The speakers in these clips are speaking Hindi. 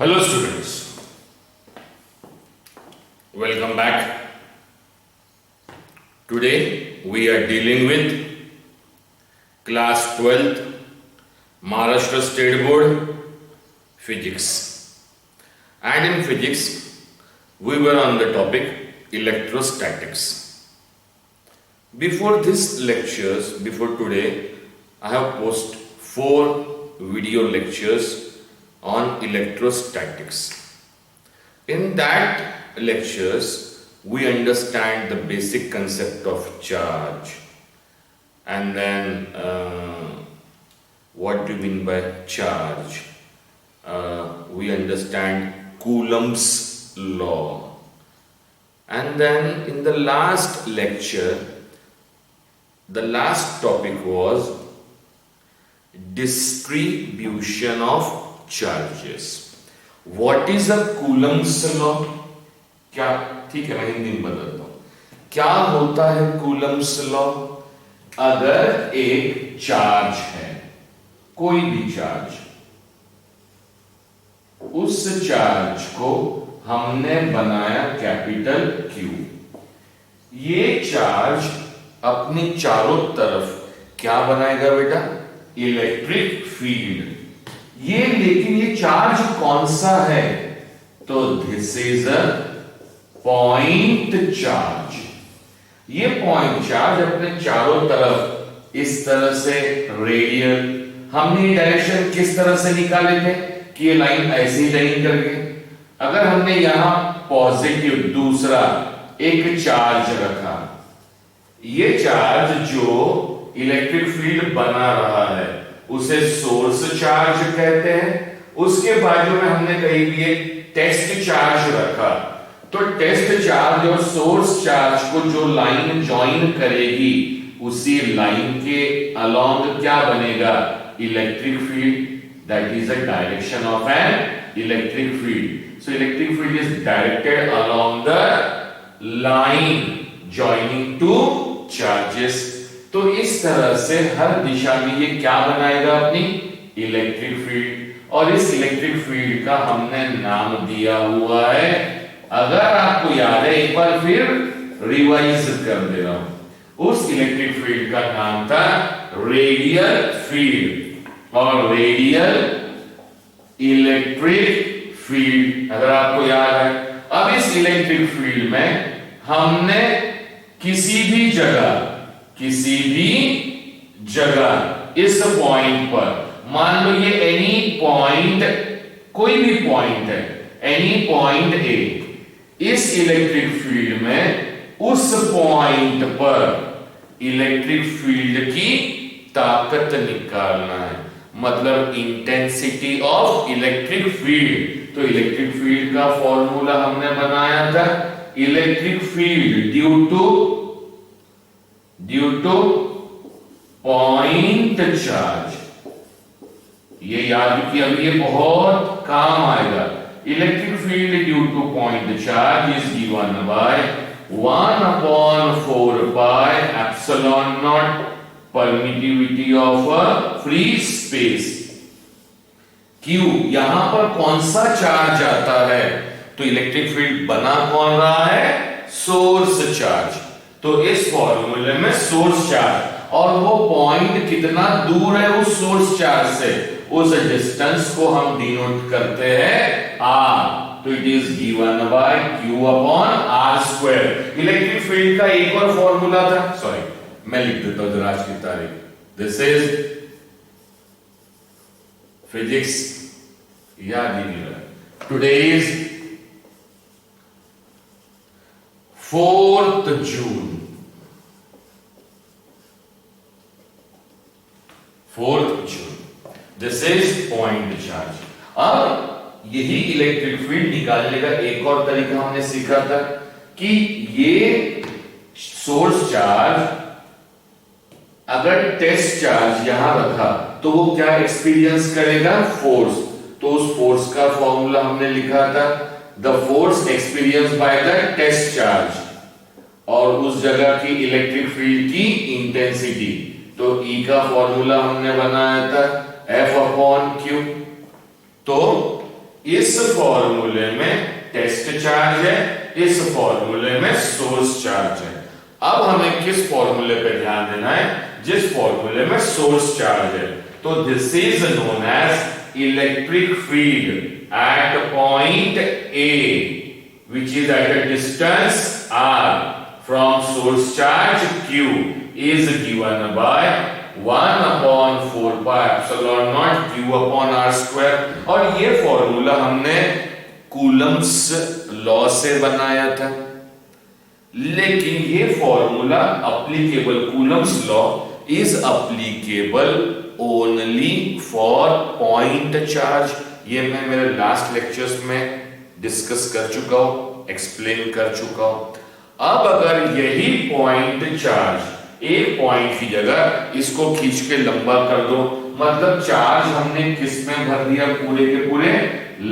Hello students, welcome back. Today we are dealing with class 12th Maharashtra State Board Physics, and in physics we were on the topic electrostatics. Before today I have posted 4 video lectures on electrostatics. In that lectures we understand the basic concept of charge, and then what do you mean by charge, we understand Coulomb's law, and then in the last lecture the last topic was distribution of charges. What is a Coulomb's law? क्या, ठीक है, मैं हिंदी में बताता हूं. क्या होता है Coulomb's law? अगर एक चार्ज है, कोई भी चार्ज, उस चार्ज को हमने बनाया कैपिटल Q. ये चार्ज अपनी चारों तरफ क्या बनाएगा बेटा? Electric field. ये लेकिन ये चार्ज कौन सा है? तो this is a point charge. ये पॉइंट चार्ज अपने चारों तरफ इस तरह से रेडियल, हमने डायरेक्शन किस तरह से निकाले थे कि ये लाइन ऐसी लाइन करके, अगर हमने यहां पॉजिटिव दूसरा एक चार्ज रखा, ये चार्ज जो इलेक्ट्रिक फील्ड बना रहा है उसे सोर्स चार्ज कहते हैं. उसके बाजू में हमने कहीं भी एक टेस्ट चार्ज रखा, तो टेस्ट चार्ज और सोर्स चार्ज को जो लाइन ज्वाइन करेगी उसी लाइन के अलोंग क्या बनेगा? Electric field. That is a direction of an electric field. So electric field is directed along the line joining two charges. तो इस तरह से हर दिशा में ये क्या बनाएगा? अपनी इलेक्ट्रिक फील्ड. और इस इलेक्ट्रिक फील्ड का हमने नाम दिया हुआ है, अगर आपको याद है एक बार फिर रिवाइज कर दे रहा हूं, उस इलेक्ट्रिक फील्ड का नाम था रेडियल फील्ड और रेडियल इलेक्ट्रिक फील्ड, अगर आपको याद है. अब इस इलेक्ट्रिक फील्ड में हमने किसी भी जगह इस पॉइंट पर, मान लो ये एनी पॉइंट, कोई भी पॉइंट है, एनी पॉइंट ए, इस इलेक्ट्रिक फील्ड में उस पॉइंट पर इलेक्ट्रिक फील्ड की ताकत निकालना है, मतलब इंटेंसिटी ऑफ इलेक्ट्रिक फील्ड. तो इलेक्ट्रिक फील्ड का फॉर्मूला हमने बनाया था, electric field due two point charge. ये याद किया, अभी ये बहुत काम आएगा. Electric field due two point charge is given by 1/4 pi epsilon not permittivity of a free space. Q, यहां पर कौन सा चार्ज आता है? तो इलेक्ट्रिक फील्ड बना कौन रहा है? Source charge. तो इस फॉर्मूले में सोर्स चार्ज और वो पॉइंट कितना दूर है उस सोर्स चार्ज से, उस डिस्टेंस को हम डिनोट करते हैं R. तो it is given by Q upon R². Electric field का एक और फॉर्मूला था, सॉरी मैं लिख देता हूं आज की तारीख. दिस इज फिजिक्स, याद ही नहीं रहा. Today is 4th June. 4th June. This is point charge. अब यही इलेक्ट्रिक फील्ड निकालने का एक और तरीका हमने सीखा था कि ये सोर्स चार्ज अगर टेस्ट चार्ज यहां रखा तो वो क्या एक्सपीरियंस करेगा? फोर्स. तो उस फोर्स का फॉर्मूला हमने लिखा था, the force experience by the test charge, और उस जगह की इलेक्ट्रिक फील्ड की इंटेंसिटी. तो E का फॉर्मूला हमने बनाया था F अपॉन Q. तो इस फॉर्मूले में टेस्ट चार्ज है, इस फॉर्मूले में सोर्स चार्ज है। अब हमें किस फॉर्मूले पे ध्यान देना है? जिस फॉर्मूले में सोर्स चार्ज है। तो this is known as electric field at point A which is at a distance r from source charge q is given by 1 upon 4 pi epsilon naught q upon r square। और ये फॉर्मूला हमने कूलम्स लॉ से बनाया था, लेकिन ये formula applicable, Coulomb's law is applicable only for point charge. ये मैं मेरे लास्ट लेक्चर्स में डिस्कस कर चुका हूं, एक्सप्लेन कर चुका हूं। अब अगर यही पॉइंट चार्ज एक पॉइंट की जगह इसको खींच के लंबा कर दो, मतलब चार्ज हमने किस में भर दिया? पूरे के पूरे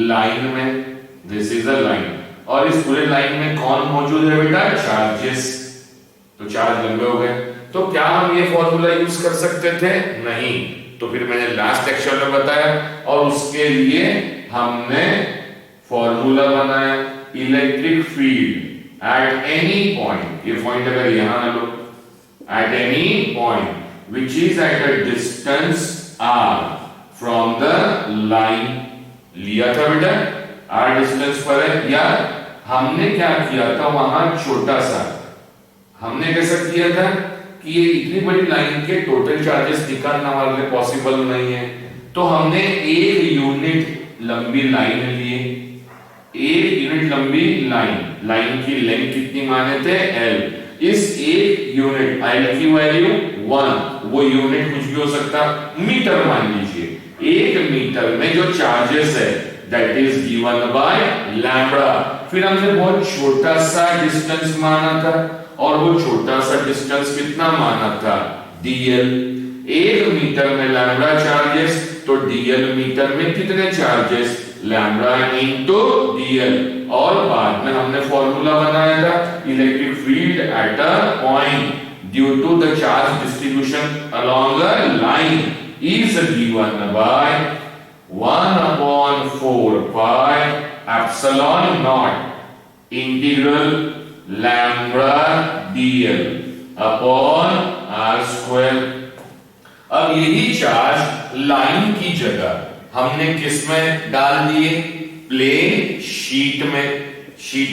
लाइन में। दिस इज अ लाइन, और इस पूरे लाइन में कौन मौजूद है बेटा? चार्जेस। तो चार्ज लंबे हो गए। तो क्या हम ये फॉर्मूला यूज कर सकते थे? नहीं। तो फिर मैंने लास्ट लेक्चर में बताया, और उसके लिए हमने फॉर्मूला बनाया electric field at any point. ये पॉइंट अगर यहां लो, at any point which is at a distance r from the line. लिया था बेटा, r डिस्टेंस पर है। या हमने क्या किया था वहां? छोटा सा हमने कैसा किया था कि ये इतनी बड़ी लाइन के टोटल चार्जेस निकालना हमारे लिए पॉसिबल नहीं है, तो हमने एक यूनिट लंबी लाइन लिए। एक यूनिट लंबी लाइन की लेंथ कितनी माने थे? L। इस एक यूनिट L की वैल्यू 1, वो यूनिट कुछ भी हो सकता, मीटर मान लीजिए। एक मीटर में जो चार्जेस है that is given by lambda. फिर हमने बहुत छोटा सा डिस्टेंस माना था, और वो छोटा सा डिस्टेंस कितना माना था? dl। एक मीटर में लैम्बडा चार्जेस, तो dl मीटर में कितने चार्जेस? Lambda into dl। और बाद में हमने फॉर्मूला बनाया था electric field at a point due to the charge distribution along a line is given by 1 upon 4 pi epsilon naught integral lambda dl upon r square. अब यही चार्ज लाइन की जगह हमने किस में डाल दिए? प्लेन शीट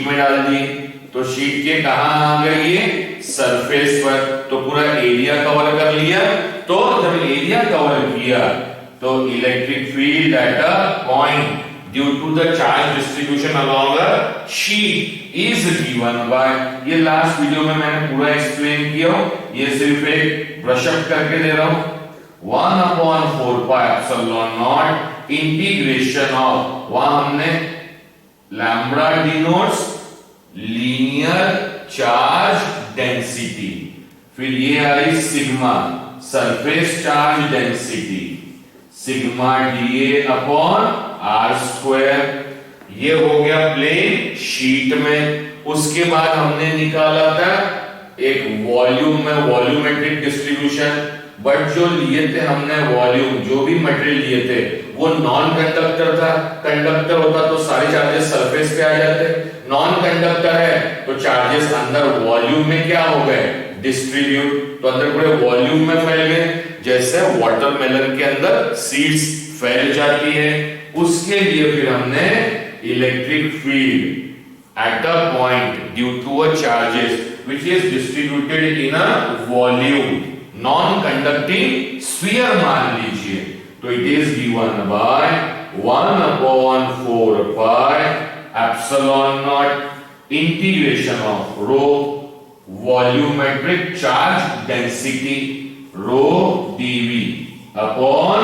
में डाल दिए। तो शीट के कहां आ गए? ये सरफेस पर। तो पूरा एरिया कवर कर लिया। तो जब एरिया कवर किया तो electric field at a point due to the charge distribution along a sheet is given by, ये लास्ट वीडियो में मैंने पूरा एक्सप्लेन किया, ये सिर्फ एक ब्रश अप करके दे रहा हूं। 1 upon 4 pi epsilon naught integration of, वहां हमने lambda denotes linear charge density, फिर ये आई sigma surface charge density, sigma d A upon r square. ये हो गया प्लेन शीट में। उसके बाद हमने निकाला था एक वॉल्यूम में वॉल्यूमेट्रिक डिस्ट्रीब्यूशन, बट जो लिए थे हमने वॉल्यूम, जो भी मटेरियल लिए थे वो नॉन कंडक्टर था। कंडक्टर होता तो सारे चार्जेस सरफेस पे आ जाते, नॉन कंडक्टर है तो चार्जेस अंदर वॉल्यूम में क्या हो गए? डिस्ट्रीब्यूट। तो अंदर पूरे वॉल्यूम में फैल गए, जैसे वाटरमेलन के अंदर सीड्स फैल जाती है। उसके लिए फिर हमने electric field at a point due to a charges which is distributed in a volume, non conducting sphere मान लीजिए, तो it is given by 1 upon 4 pi epsilon naught integration of rho volumetric charge density rho dv upon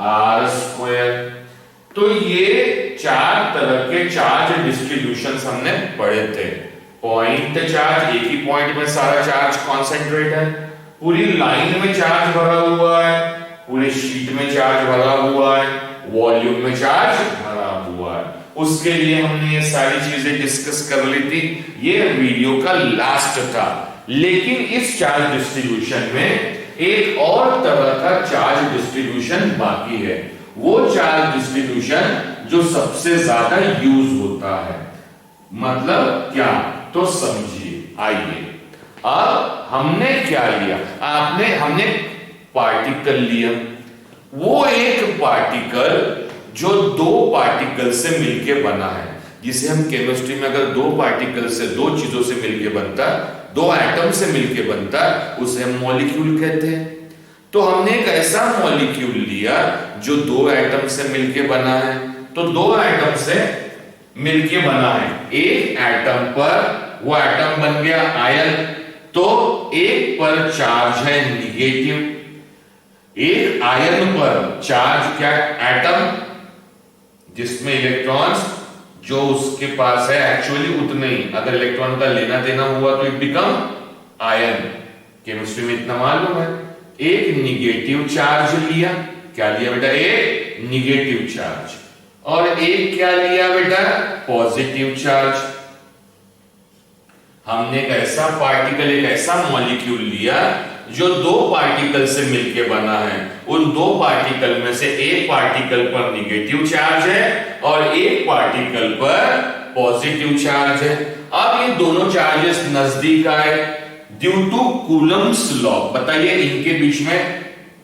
r square. तो ये चार तरह के चार्ज डिस्ट्रीब्यूशंस हमने पढ़े थे। पॉइंट चार्ज, एक ही पॉइंट में सारा चार्ज कॉन्सेंट्रेट है, पूरी लाइन में चार्ज भरा हुआ है, पूरे शीट में चार्ज भरा हुआ है, वॉल्यूम में चार्ज भरा हुआ है। उसके लिए हमने ये सारी चीजें डिस्कस कर ली थी, ये वीडियो का लास्ट था। लेकिन इस चार्ज डिस्ट्रीब्यूशन में एक और तरह का चार्ज डिस्ट्रीब्यूशन बाकी है। वो चार्ज डिस्ट्रीब्यूशन जो सबसे ज्यादा यूज होता है। मतलब क्या, तो समझिए। आइए, अब हमने क्या लिया, हमने पार्टिकल लिया। वो एक पार्टिकल जो दो पार्टिकल से मिलके बना है, जिसे हम केमिस्ट्री में अगर दो पार्टिकल से, दो चीजों से मिलके बनता, दो एटम से मिलके बनता, उसे हम मॉलिक्यूल कहते हैं। तो हमने एक ऐसा मॉलिक्यूल लिया जो दो एटम से मिलके बना है। तो दो एटम से मिलके बना है, एक एटम पर वो एटम बन गया आयन, तो एक पर चार्ज है निगेटिव, एक आयन पर चार्ज क्या, एटम, जिसमें इलेक्ट्रॉन्स जो उसके पास है एक्चुअली उतने ही, अगर इलेक्ट्रॉन का लेना देना हुआ तो इट बिकम आयन, केमिस्ट्री में इतना मालूम है। एक निगेटिव चार्ज लिया, क्या लिया बेटा, एक निगेटिव चार्ज, और एक क्या लिया बेटा, पॉजिटिव चार्ज। हमने एक ऐसा पार्टिकल, एक ऐसा मॉलिक्यूल लिया जो दो पार्टिकल से मिलके बना है। उन दो पार्टिकल में से एक पार्टिकल पर निगेटिव चार्ज है और एक पार्टिकल पर पॉजिटिव चार्ज है। अब ये दोनों चार्जेस नजदीक आए ड्यू टू कूलम्स लॉ। बताइए इनके बीच में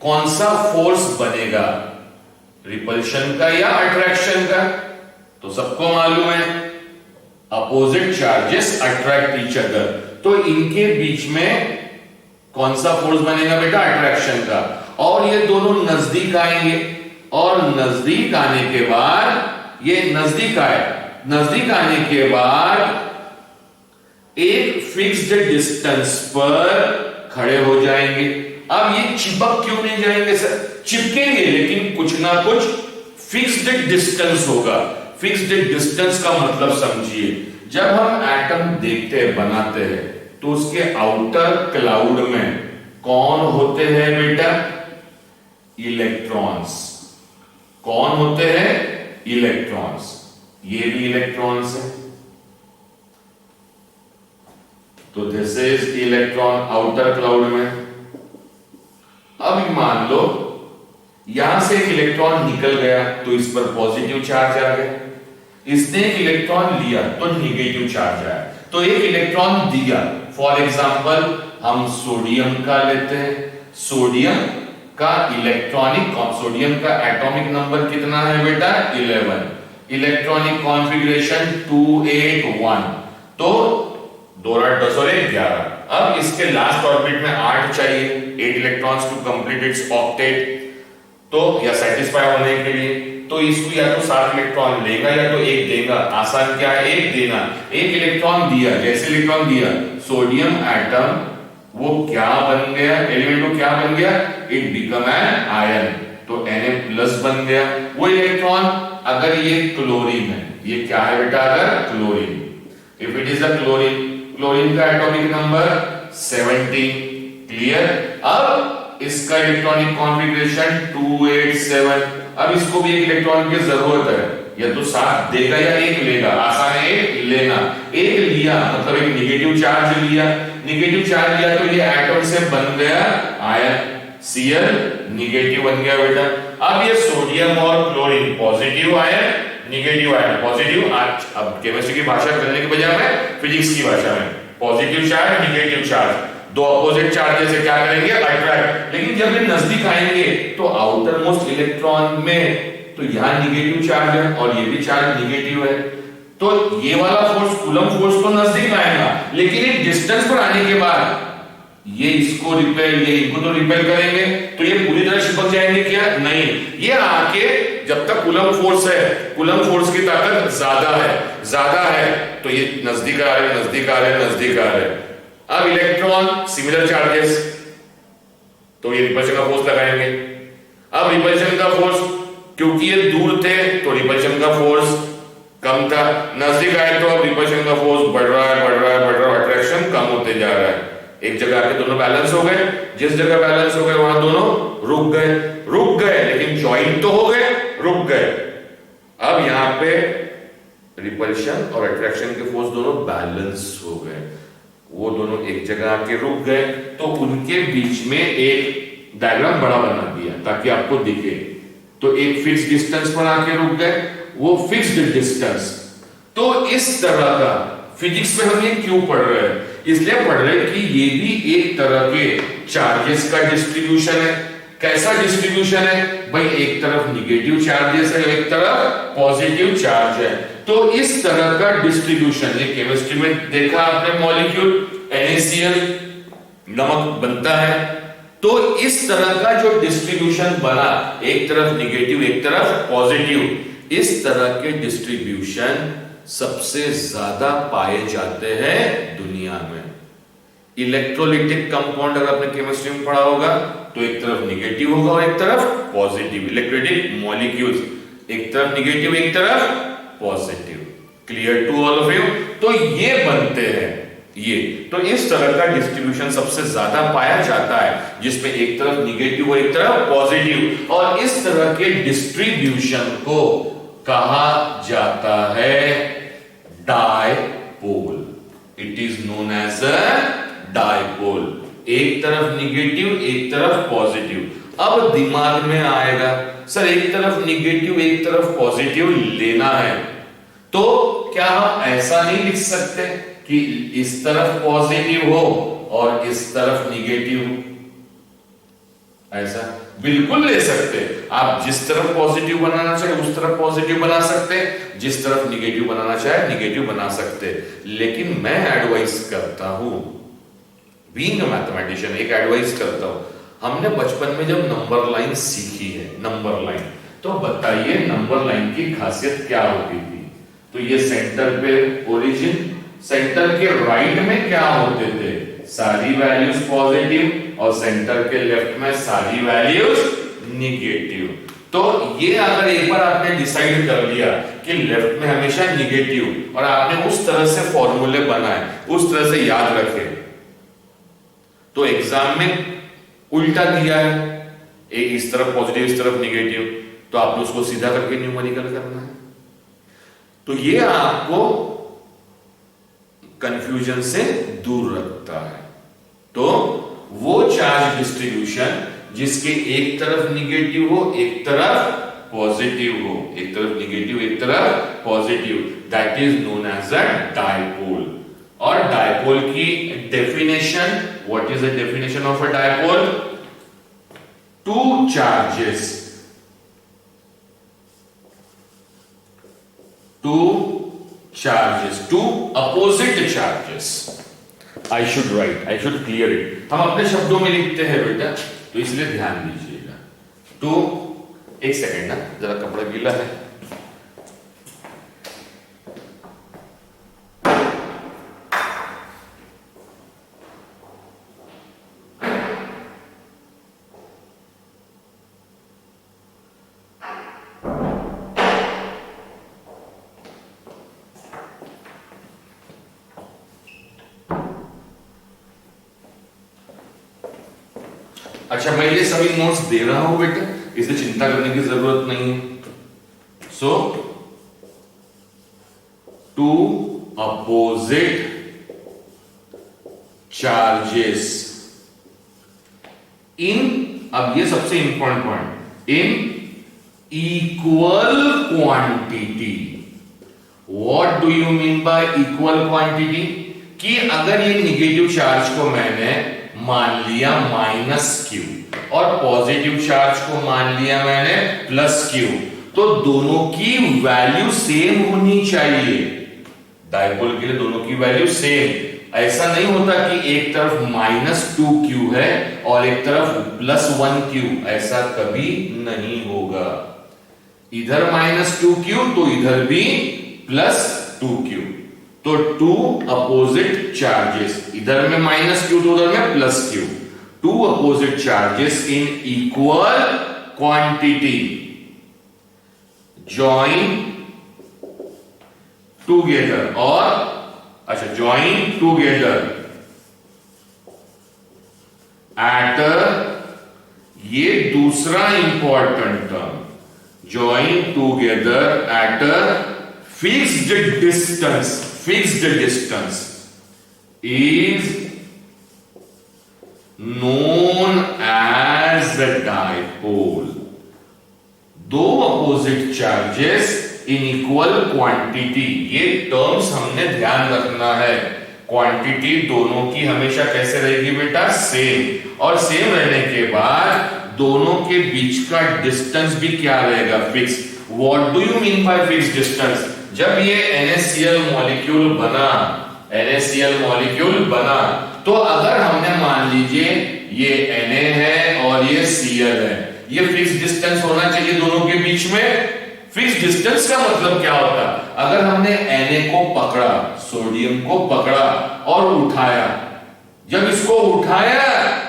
कौन सा फोर्स बनेगा, रिपल्शन का या अट्रैक्शन का? तो सबको मालूम है opposite charges attract each other, तो इनके बीच में कौन सा फोर्स बनेगा बेटा, अट्रैक्शन का। और ये दोनों नजदीक आएंगे, और नजदीक आने के बाद ये नजदीक आए, नजदीक आने के बाद एक फिक्स्ड डिस्टेंस पर खड़े हो जाएंगे। अब ये चिपक क्यों नहीं जाएंगे सर, चिपकेंगे लेकिन कुछ ना कुछ फिक्स्ड डिस्टेंस होगा। फिक्स्ड डिस्टेंस का मतलब समझिए, जब हम एटम देखते हैं, बनाते हैं, तो उसके आउटर क्लाउड में कौन होते हैं बेटा, इलेक्ट्रॉन्स। कौन होते हैं, इलेक्ट्रॉन्स। ये भी इलेक्ट्रॉन्स है, तो this is electron outer cloud में। अब मान लो यहां से एक इलेक्ट्रॉन निकल गया तो इस पर पॉजिटिव चार्ज आ गया, इसने एक इलेक्ट्रॉन लिया तो निगेटिव चार्ज आया, तो एक इलेक्ट्रॉन दिया। फॉर एग्जाम्पल हम सोडियम का लेते हैं, सोडियम का सोडियम का एटॉमिक नंबर कितना है बेटा, 11, इलेक्ट्रॉनिक कॉन्फ़िगरेशन 281, तो 11। अब इसके लास्ट ऑर्बिट में 8 चाहिए, 8 electrons to complete its octet, तो या सेटिस्फाई होने के लिए, तो इसको या तो 7 इलेक्ट्रॉन लेगा या तो एक देगा। आसान क्या है, एक देना। एक इलेक्ट्रॉन दिया, जैसे इलेक्ट्रॉन दिया, सोडियम एटम वो क्या बन गया, एलिमेंट को क्या बन गया, इट बिकम एन आयन, तो Na+ बन गया। वो इलेक्ट्रॉन अगर ये क्लोरीन है, ये क्या है बेटा, अगर chlorine, if it is a chlorine, chlorine का एटॉमिक नंबर 17, क्लियर। अब इसका इलेक्ट्रॉनिक कॉन्फ़िगरेशन 287। अब इसको भी एक इलेक्ट्रॉन की जरूरत है, या तो 7 देगा या एक लेगा। आसान है एक लेना, एक लिया मतलब एक निगेटिव चार्ज लिया, निगेटिव चार्ज लिया तो ये एटम से बन गया आयन, Cl निगेटिव बन गया बेटा। अब ये सोडियम और chlorine positive ion, negative ion, positive. आज अब केमिस्ट्री की भाषा करने के बजाय मैं फिजिक्स की भाषा में, पॉजिटिव चार्ज निगेटिव चार्ज, दो अपोजिट चार्जेस से क्या करेंगे, अट्रैक्ट। लेकिन जब ये नजदीक आएंगे तो आउटर मोस्ट इलेक्ट्रॉन में तो यहां निगेटिव चार्ज है और ये भी चार्ज निगेटिव है, तो ये वाला फोर्स, कूलम फोर्स तो नजदीक आएगा, लेकिन एक डिस्टेंस पर आने के बाद ये इसको रिपेल, ये इनको तो रिपेल करेंगे, तो ये पूरी तरह चिपक जाएंगे क्या, नहीं। ये आके जब तक कूलम फोर्स है, कूलम फोर्स की ताकत ज्यादा है, तो ये नजदीक आ रहे, नजदीक आ रहे, नजदीक आ रहे। अब इलेक्ट्रॉन सिमिलर चार्जेस, तो ये रिपल्शन का फोर्स लगाएंगे। अब रिपल्शन का फोर्स, क्योंकि ये दूर थे तो रिपल्शन का फोर्स कम था, नजदीक आए तो अब रिपल्शन का फोर्स बढ़ रहा है, अट्रैक्शन कम होते जा रहा है। एक जगह आके दोनों बैलेंस हो गए, जिस जगह बैलेंस हो गए वहां दोनों रुक गए, लेकिन ज्वाइन तो हो गए, रुक गए। अब यहां पे रिपल्शन और अट्रैक्शन के फोर्स दोनों बैलेंस हो गए, वो दोनों एक जगह आके रुक गए, तो उनके बीच में एक डायग्राम बड़ा बना दिया ताकि आपको दिखे। तो एक फिक्स डिस्टेंस पर आके रुक गए वो फिक्स्ड डिस्टेंस। तो इस तरह का फिजिक्स में हम ये क्यों पढ़ रहे हैं, इसलिए पढ़ रहे हैं कि ये भी एक तरह के चार्जेस का डिस्ट्रीब्यूशन है। कैसा डिस्ट्रीब्यूशन है भाई, एक तरफ निगेटिव चार्जेस है, एक तरफ पॉजिटिव चार्ज है। तो इस तरह का डिस्ट्रीब्यूशन, ये केमिस्ट्री में देखा आपने, मॉलिक्यूल NaCl नमक बनता है, तो इस तरह का जो डिस्ट्रीब्यूशन बना, एक तरफ निगेटिव एक तरफ पॉजिटिव, इस तरह के डिस्ट्रीब्यूशन सबसे ज्यादा पाए जाते हैं दुनिया में। इलेक्ट्रोलिटिक कंपाउंड अगर आपने केमिस्ट्री में पढ़ा होगा तो एक तरफ निगेटिव होगा और एक तरफ पॉजिटिव। इलेक्ट्रोलिटिक मॉलिक्यूल्स, एक तरफ निगेटिव एक तरफ positive. Clear to all of you? तो ये बनते हैं ये। तो इस तरह का डिस्ट्रीब्यूशन सबसे ज्यादा पाया जाता है, जिसमें एक तरफ निगेटिव और एक तरफ पॉजिटिव, और इस तरह के डिस्ट्रीब्यूशन को कहा जाता है dipole. It is known as a dipole. एक तरफ निगेटिव एक तरफ पॉजिटिव। अब दिमाग में आएगा सर एक तरफ निगेटिव एक तरफ पॉजिटिव लेना है, तो क्या हम ऐसा नहीं लिख सकते कि इस तरफ पॉजिटिव हो और इस तरफ निगेटिव हो? ऐसा बिल्कुल ले सकते। आप जिस तरफ पॉजिटिव बनाना चाहे उस तरफ पॉजिटिव बना सकते, जिस तरफ निगेटिव बनाना चाहे निगेटिव बना सकते। लेकिन मैं एडवाइस करता हूं, बीइंग अ मैथमेटिशियन, एक एडवाइस करता हूं, हमने बचपन में जब नंबर लाइन सीखी है, नंबर लाइन, तो बताइए नंबर लाइन की खासियत क्या होती थी? तो ये सेंटर पे ओरिजिन, सेंटर के राइट में क्या होते थे? सारी वैल्यूज पॉजिटिव, और सेंटर के लेफ्ट में सारी वैल्यूज निगेटिव। तो ये अगर एक बार आपने डिसाइड कर लिया कि लेफ्ट में हमेशा निगेटिव, और आपने उस तरह से फॉर्मूले बनाए, उस तरह से याद रखे, तो एग्जाम में उल्टा दिया है, एक इस तरफ पॉजिटिव इस तरफ निगेटिव, तो आपने उसको सीधा करके न्यूमेरिकल करना है। तो ये आपको कंफ्यूजन से दूर रखता है। तो वो चार्ज डिस्ट्रीब्यूशन जिसके एक तरफ निगेटिव हो एक तरफ पॉजिटिव हो, एक तरफ निगेटिव एक तरफ positive, that is known as a dipole. और डायपोल की definition, what is the definition of a dipole? Two charges, two opposite charges. I should write, I should clear it। हम अपने शब्दों में लिखते हैं बेटा, तो इसलिए ध्यान दीजिएगा। तो एक सेकेंड ना, जरा कपड़ा गीला है। अच्छा, मैं ये सभी नोट्स दे रहा हूं बेटा, इसे चिंता करने की जरूरत नहीं है। सो टू अपोजिट चार्जेस इन, अब ये सबसे important point, in equal quantity. What do you mean y equal quantity? कि अगर ये निगेटिव चार्ज को मैंने मान लिया -q और पॉजिटिव चार्ज को मान लिया मैंने +q, तो दोनों की वैल्यू सेम होनी चाहिए। डायपोल के लिए दोनों की वैल्यू सेम। ऐसा नहीं होता कि एक तरफ -2q है और एक तरफ +1q, ऐसा कभी नहीं होगा। इधर -2q तो इधर भी +2q। तो टू अपोजिट चार्जेस, इधर में -q तो उधर में +q, two opposite charges in equal quantity join together, और अच्छा जॉइन टूगेदर एट, ये दूसरा important term, join together at fixed distance. Fixed distance is known as the dipole। दो opposite charges in equal quantity, ये टर्म्स हमने ध्यान रखना है। क्वांटिटी दोनों की हमेशा कैसे रहेगी बेटा, सेम, और सेम रहने के बाद दोनों के बीच का डिस्टेंस भी क्या रहेगा, fix. What do you mean by fix distance? जब ये NaCl मॉलिक्यूल बना, NaCl मॉलिक्यूल बना, तो अगर हमने मान लीजिए ये Na है और ये Cl है, ये फिक्स डिस्टेंस होना चाहिए दोनों के बीच में। फिक्स डिस्टेंस का मतलब क्या होता है? अगर हमने Na को पकड़ा, सोडियम को पकड़ा और उठाया, जब इसको उठाया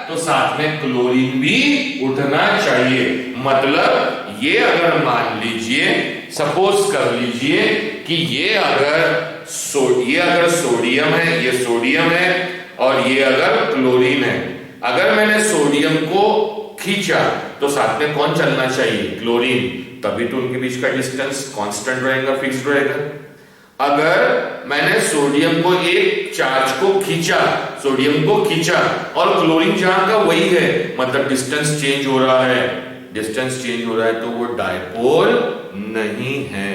तो साथ में क्लोरीन भी उठना चाहिए। मतलब ये अगर मान लीजिए, सपोज कर लीजिए कि ये अगर सोडियम है, ये सोडियम है और ये अगर क्लोरीन है, अगर मैंने सोडियम को खींचा तो साथ में कौन चलना चाहिए, क्लोरीन, तभी तो उनके बीच का डिस्टेंस कांस्टेंट रहेगा, फिक्स्ड रहेगा। अगर मैंने सोडियम को एक चार्ज को खींचा, सोडियम को खींचा और क्लोरीन जहां का वही है, मतलब डिस्टेंस चेंज हो रहा है, डिस्टेंस चेंज हो रहा है, तो वो डायपोल नहीं है।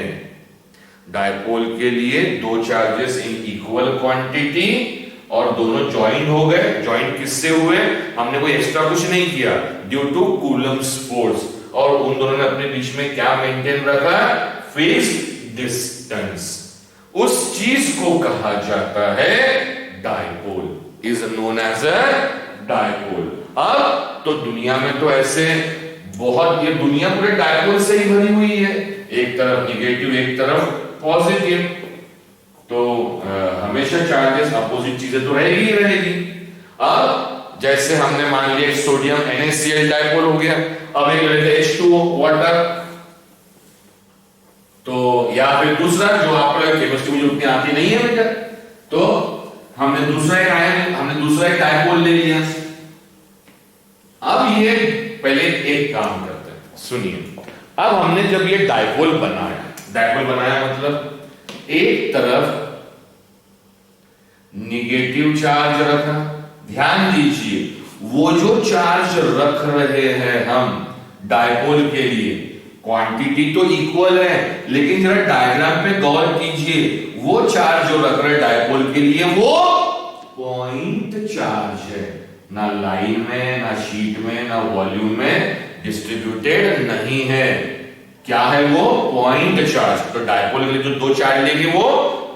डायपोल के लिए दो चार्जेस इन इक्वल क्वांटिटी और दोनों ज्वाइन हो गए। ज्वाइन किससे हुए? हमने कोई एक्स्ट्रा कुछ नहीं किया, ड्यू टू कूलम्स फोर्स, और उन दोनों ने अपने बीच में क्या मेंटेन रखा, फिक्स्ड डिस्टेंस। उस चीज को कहा जाता है dipole, is known as a dipole. अब तो दुनिया में तो ऐसे बहुत, ये दुनिया पूरे डायपोल से ही भरी हुई है, एक तरफ निगेटिव एक तरफ पॉजिटिव, तो हमेशा चार्जेस अपोजिट चीजें तो रहेगी ही रहेगी। अब जैसे हमने मान लिया सोडियम NaCl डायपोल हो गया, अब एक लेते हैं H2O वाटर, तो या फिर दूसरा जो आपको केमिस्ट्री मुझे उतनी आती नहीं है बेटा, तो हमने दूसरा एक डायपोल ले लिया। अब ये पहले एक काम करते हैं, सुनिए। अब हमने जब ये डायपोल बनाया, मतलब एक तरफ निगेटिव चार्ज रखा। ध्यान दीजिए, वो जो चार्ज रख रहे हैं हम डायपोल के लिए, क्वांटिटी तो इक्वल है, लेकिन जरा डायग्राम पे गौर कीजिए, वो चार्ज जो रख रहे हैं डायपोल के लिए वो पॉइंट चार्ज है, ना लाइन में, ना शीट में, ना वॉल्यूम में डिस्ट्रीब्यूटेड नहीं है। क्या है वो? Point charge. तो डायपोल के लिए जो दो चार्ज लेंगे वो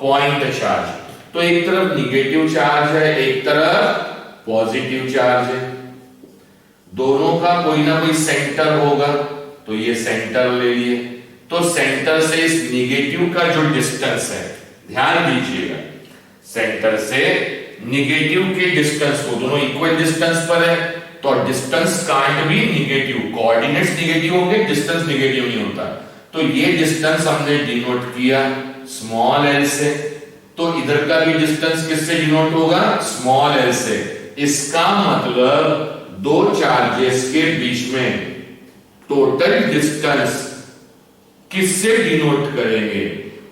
पॉइंट चार्ज। तो एक तरफ निगेटिव चार्ज है, एक तरफ पॉजिटिव चार्ज है, दोनों का कोई ना कोई सेंटर होगा, तो ये सेंटर ले लिए। तो सेंटर से इस निगेटिव का जो डिस्टेंस है, ध्यान दीजिएगा, सेंटर से निगेटिव के डिस्टेंस को, दोनों इक्वल डिस्टेंस पर है, तो distance can't be negative, coordinates negative होंगे, डिस्टेंस निगेटिव नहीं होता। तो ये डिस्टेंस हमने डिनोट किया स्मॉल एल से, तो इधर का भी डिस्टेंस किससे डिनोट होगा? स्मॉल एल से। इसका मतलब दो चार्जेस के बीच में टोटल डिस्टेंस किससे डिनोट करेंगे?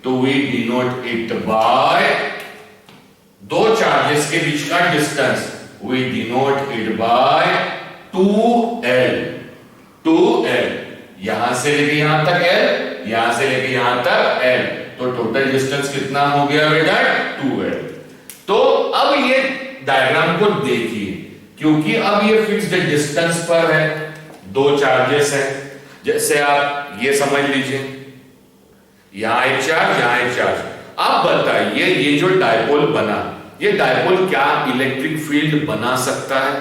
तो वी डिनोट इट बाय, दो चार्जेस के बीच का distance we denote it by 2L। 2L, यहां से लेके यहां तक L, यहां से लेके यहां तक L, तो टोटल डिस्टेंस कितना हो गया बेटा? 2L। तो अब ये डायग्राम को देखिए, क्योंकि अब ये फिक्स्ड डिस्टेंस पर है, दो चार्जेस हैं। जैसे आप ये समझ लीजिए, यहां एक चार्ज, यहां एक चार्ज। अब बताइए, ये जो डायपोल बना, ये डायपोल क्या इलेक्ट्रिक फील्ड बना सकता है?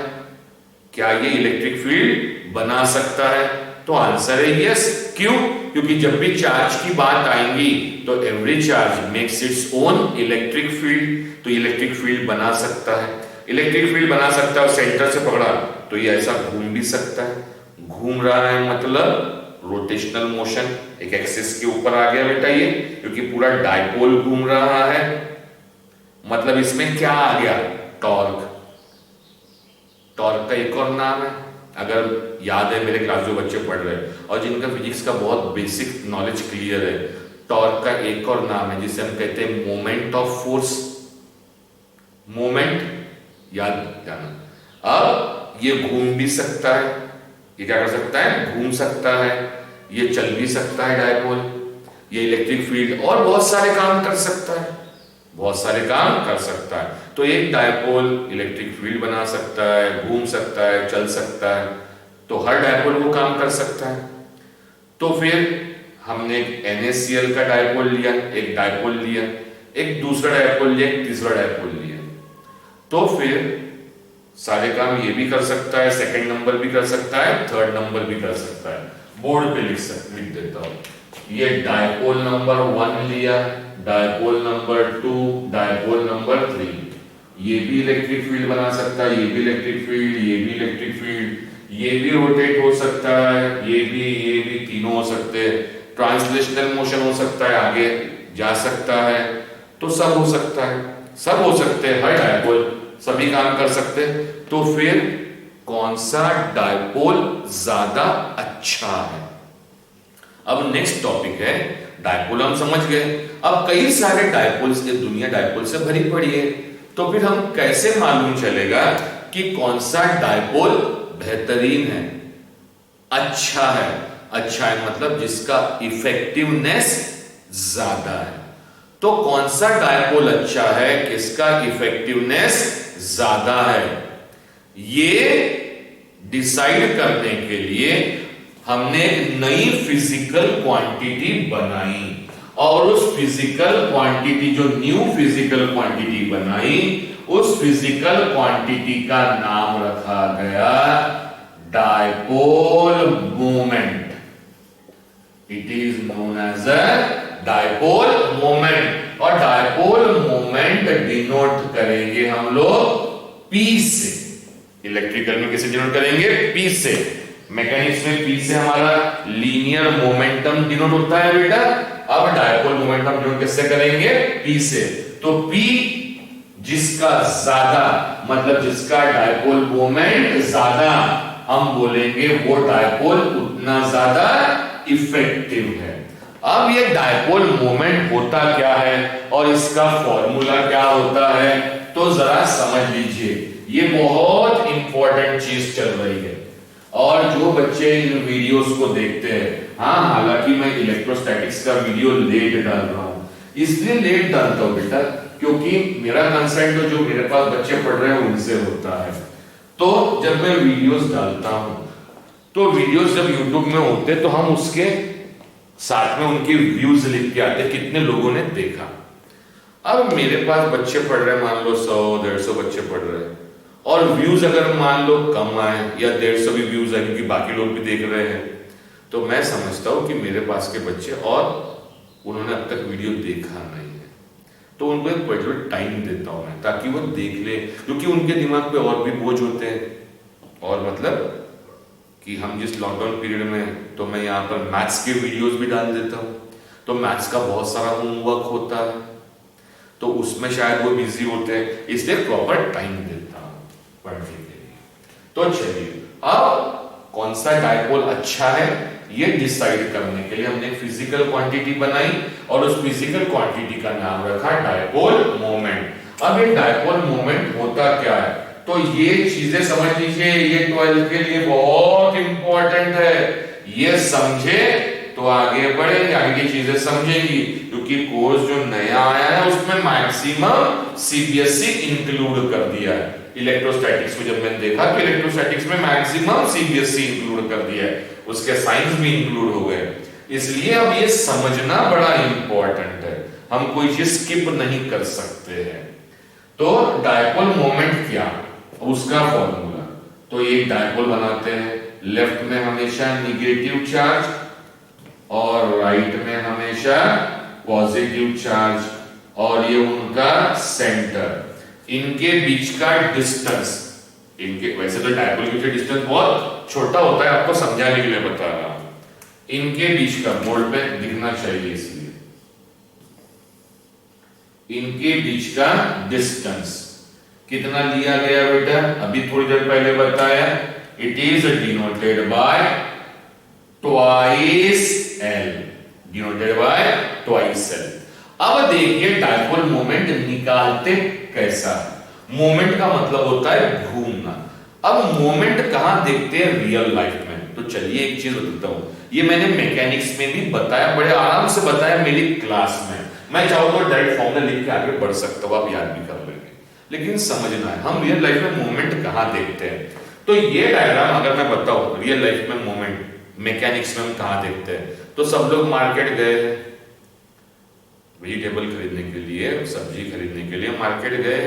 क्या ये इलेक्ट्रिक फील्ड बना सकता है? तो आंसर है यस। क्यों? क्योंकि जब भी चार्ज की बात आएंगी तो every charge makes its own electric field, तो इलेक्ट्रिक फील्ड बना सकता है। इलेक्ट्रिक फील्ड बना सकता है, और सेंटर से पकड़ा तो ये ऐसा घूम भी सकता है। घूम रहा है मतलब रोटेशनल मोशन, एक एक्सिस के ऊपर आ गया बेटा ये, क्योंकि पूरा डायपोल घूम रहा है। मतलब इसमें क्या आ गया? टॉर्क। टॉर्क का एक और नाम है, अगर याद है मेरे क्लास जो बच्चे पढ़ रहे हैं और जिनका फिजिक्स का बहुत बेसिक नॉलेज क्लियर है, टॉर्क का एक और नाम है जिसे हम कहते हैं मोमेंट ऑफ फोर्स। मोमेंट याद जाना। अब ये घूम भी सकता है, ये क्या कर सकता है? घूम सकता है। ये चल भी सकता है डायपोल। ये इलेक्ट्रिक फील्ड और बहुत सारे काम कर सकता है, बहुत सारे काम कर सकता है। तो एक डायपोल इलेक्ट्रिक फील्ड बना सकता है, घूम सकता है, चल सकता है, तो हर डायपोल वो काम कर सकता है। तो फिर हमने एक NaCl का डायपोल लिया, एक डायपोल लिया, एक दूसरा डायपोल लिया, एक तीसरा डायपोल लिया, तो फिर सारे काम ये भी कर सकता है, सेकंड नंबर भी कर सकता है, थर्ड नंबर भी कर सकता है। बोर्ड पे लिख देता हूं। ये डायपोल नंबर 1 लिया, डायपोल नंबर 2, डायपोल नंबर 3, ये भी इलेक्ट्रिक फील्ड बना सकता है, ये भी इलेक्ट्रिक फील्ड, ये भी इलेक्ट्रिक फील्ड, ये भी रोटेट हो सकता है, ये भी तीनों हो सकते हैं। ट्रांसलेशनल मोशन हो सकता है, आगे जा सकता है, तो सब हो सकता है, सब हो सकते हैं, हर डायपोल सभी काम कर सकते हैं। तो फिर कौन सा डायपोल ज्यादा अच्छा है? अब नेक्स्ट टॉपिक है डायपोल, हम समझ गए। अब कई सारे डायपोल्स, ये दुनिया डायपोल से भरी पड़ी है, तो फिर हम कैसे मालूम चलेगा कि कौन सा डायपोल बेहतरीन है, अच्छा है? अच्छा है मतलब जिसका इफेक्टिवनेस ज्यादा है। तो कौन सा डायपोल अच्छा है, किसका इफेक्टिवनेस ज्यादा है, ये डिसाइड करने के लिए हमने एक नई फिजिकल क्वांटिटी बनाई, और उस फिजिकल क्वांटिटी, जो न्यू फिजिकल क्वांटिटी बनाई, उस फिजिकल क्वांटिटी का नाम रखा गया dipole moment. It is known as a dipole moment, और डायपोल मोमेंट डिनोट करेंगे हम लोग P से। इलेक्ट्रिकल में किसे डिनोट करेंगे? P से। मैकेनिक्स में P से हमारा लीनियर मोमेंटम डिनोट होता है बेटा। अब डायपोल मोमेंटम डिनोट किससे करेंगे? P से। तो P जिसका ज्यादा, मतलब जिसका डायपोल मोमेंट ज्यादा, हम बोलेंगे वो डायपोल उतना ज्यादा इफेक्टिव है। अब ये डायपोल मोमेंट होता क्या है और इसका फॉर्मूला क्या होता है, तो जरा समझ लीजिए। ये बहुत इंपॉर्टेंट चीज चल रही है, और जो बच्चे इन वीडियोस को देखते हैं, हाँ हालांकि मैं इलेक्ट्रोस्टैटिक्स का वीडियो लेट डाल रहा हूं, इसलिए लेट डालता हूं बेटा क्योंकि मेरा कंसर्न तो जो मेरे पास बच्चे पढ़ रहे हैं उनसे होता है। तो जब मैं वीडियोस डालता हूं, तो वीडियोस जब यूट्यूब में होते तो हम उसके साथ में उनके व्यूज लिख के आते, कितने लोगों ने देखा। अब मेरे पास बच्चे पढ़ रहे हैं, मान लो 100-150 बच्चे पढ़ रहे हैं, और व्यूज अगर मान लो कम आए या 150 भी व्यूज आए क्योंकि बाकी लोग भी देख रहे हैं, तो मैं समझता हूं कि मेरे पास के बच्चे और उन्होंने अब तक वीडियो देखा नहीं है, तो उनको एक पर्टिकुलर टाइम देता हूं मैं, ताकि वो देख ले, क्योंकि उनके दिमाग पे और भी बोझ होते हैं। और मतलब कि हम जिस लॉकडाउन पीरियड में, तो मैं यहाँ पर मैथ्स के वीडियोस भी डाल देता हूँ, तो मैथ्स का बहुत सारा होमवर्क होता है, तो उसमें शायद वो बिजी होते हैं, इसलिए प्रॉपर टाइम देता हूँ पढ़ने के लिए। तो चलिए, अब कौन सा डायपोल अच्छा है ये डिसाइड करने के लिए हमने एक फिजिकल क्वांटिटी बनाई, और उस फिजिकल क्वांटिटी का नाम रखा डायपोल मोमेंट। अब ये डायपोल मोमेंट होता क्या है, तो ये चीजें समझ लीजिए, ये 12th के लिए बहुत इंपॉर्टेंट है। ये समझे तो आगे बढ़ेंगे, आगे की चीजें समझेंगी, क्योंकि कोर्स जो नया आया है उसमें मैक्सिमम सीबीएसई इंक्लूड कर दिया है। इलेक्ट्रोस्टैटिक्स में जब मैंने देखा कि इलेक्ट्रोस्टैटिक्स में मैक्सिमम सीबीएसई इंक्लूड कर दिया है, उसके साइंस भी इंक्लूड हो गए, इसलिए अब ये समझना बड़ा इंपॉर्टेंट है, हम कोई चीज स्किप नहीं कर सकते हैं। तो डायपोल मोमेंट क्या, उसका फॉर्मूला, तो ये डायपोल बनाते हैं, लेफ्ट में हमेशा निगेटिव चार्ज और राइट में हमेशा पॉजिटिव चार्ज, और ये उनका सेंटर, इनके बीच का डिस्टेंस, इनके वैसे तो डायपोल के बीच डिस्टेंस बहुत छोटा होता है, आपको समझाने के लिए बता रहा हूं, इनके बीच का बोर्ड पे दिखना चाहिए, इसलिए इनके बीच का डिस्टेंस कितना लिया गया बेटा, अभी थोड़ी देर पहले बताया, it is denoted by twice L, denoted by twice L. अब देखिए डायपोल मोमेंट निकालते कैसा है। मोमेंट का मतलब होता है घूमना। अब मोमेंट कहां देखते हैं रियल लाइफ में, तो चलिए एक चीज बताता हूं, ये मैंने मैकेनिक्स में भी बताया, बड़े आराम से बताया मेरी क्लास में। मैं चाहूँ तो डायरेक्ट फॉर्मूला लिख के आगे बढ़ सकता हूँ, आप याद भी कर लेंगे, लेकिन समझना है हम रियल लाइफ में मूवमेंट कहाँ देखते हैं। तो ये डायग्राम अगर मैं बताऊं रियल लाइफ में मूवमेंट मैकेनिक्स में हम कहाँ देखते हैं, तो सब लोग मार्केट गए वेजिटेबल खरीदने के लिए, सब्जी खरीदने के लिए मार्केट गए,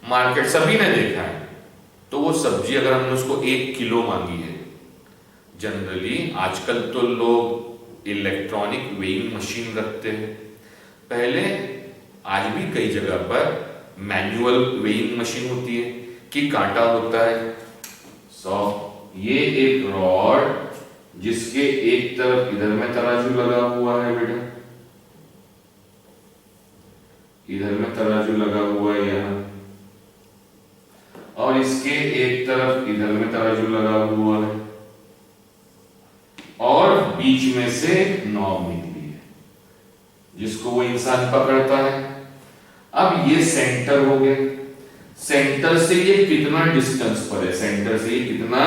मार्केट सभी ने देखा है। तो वो सब्जी अगर हमने उसको 1 किलो मांगी है, जनरली आजकल तो लोग इलेक्ट्रॉनिक वेइंग मशीन रखते हैं, पहले आज भी कई जगह पर मैनुअल वेइंग मशीन होती है कि कांटा होता है। ये एक रॉड जिसके एक तरफ इधर में तराजू लगा हुआ है बेटा, इधर में तराजू लगा हुआ है यहां, और इसके एक तरफ इधर में तराजू लगा हुआ है, और बीच में से नॉब निकली है जिसको वो इंसान पकड़ता है। अब ये सेंटर हो गया, सेंटर से ये कितना डिस्टेंस पर है, सेंटर से ये कितना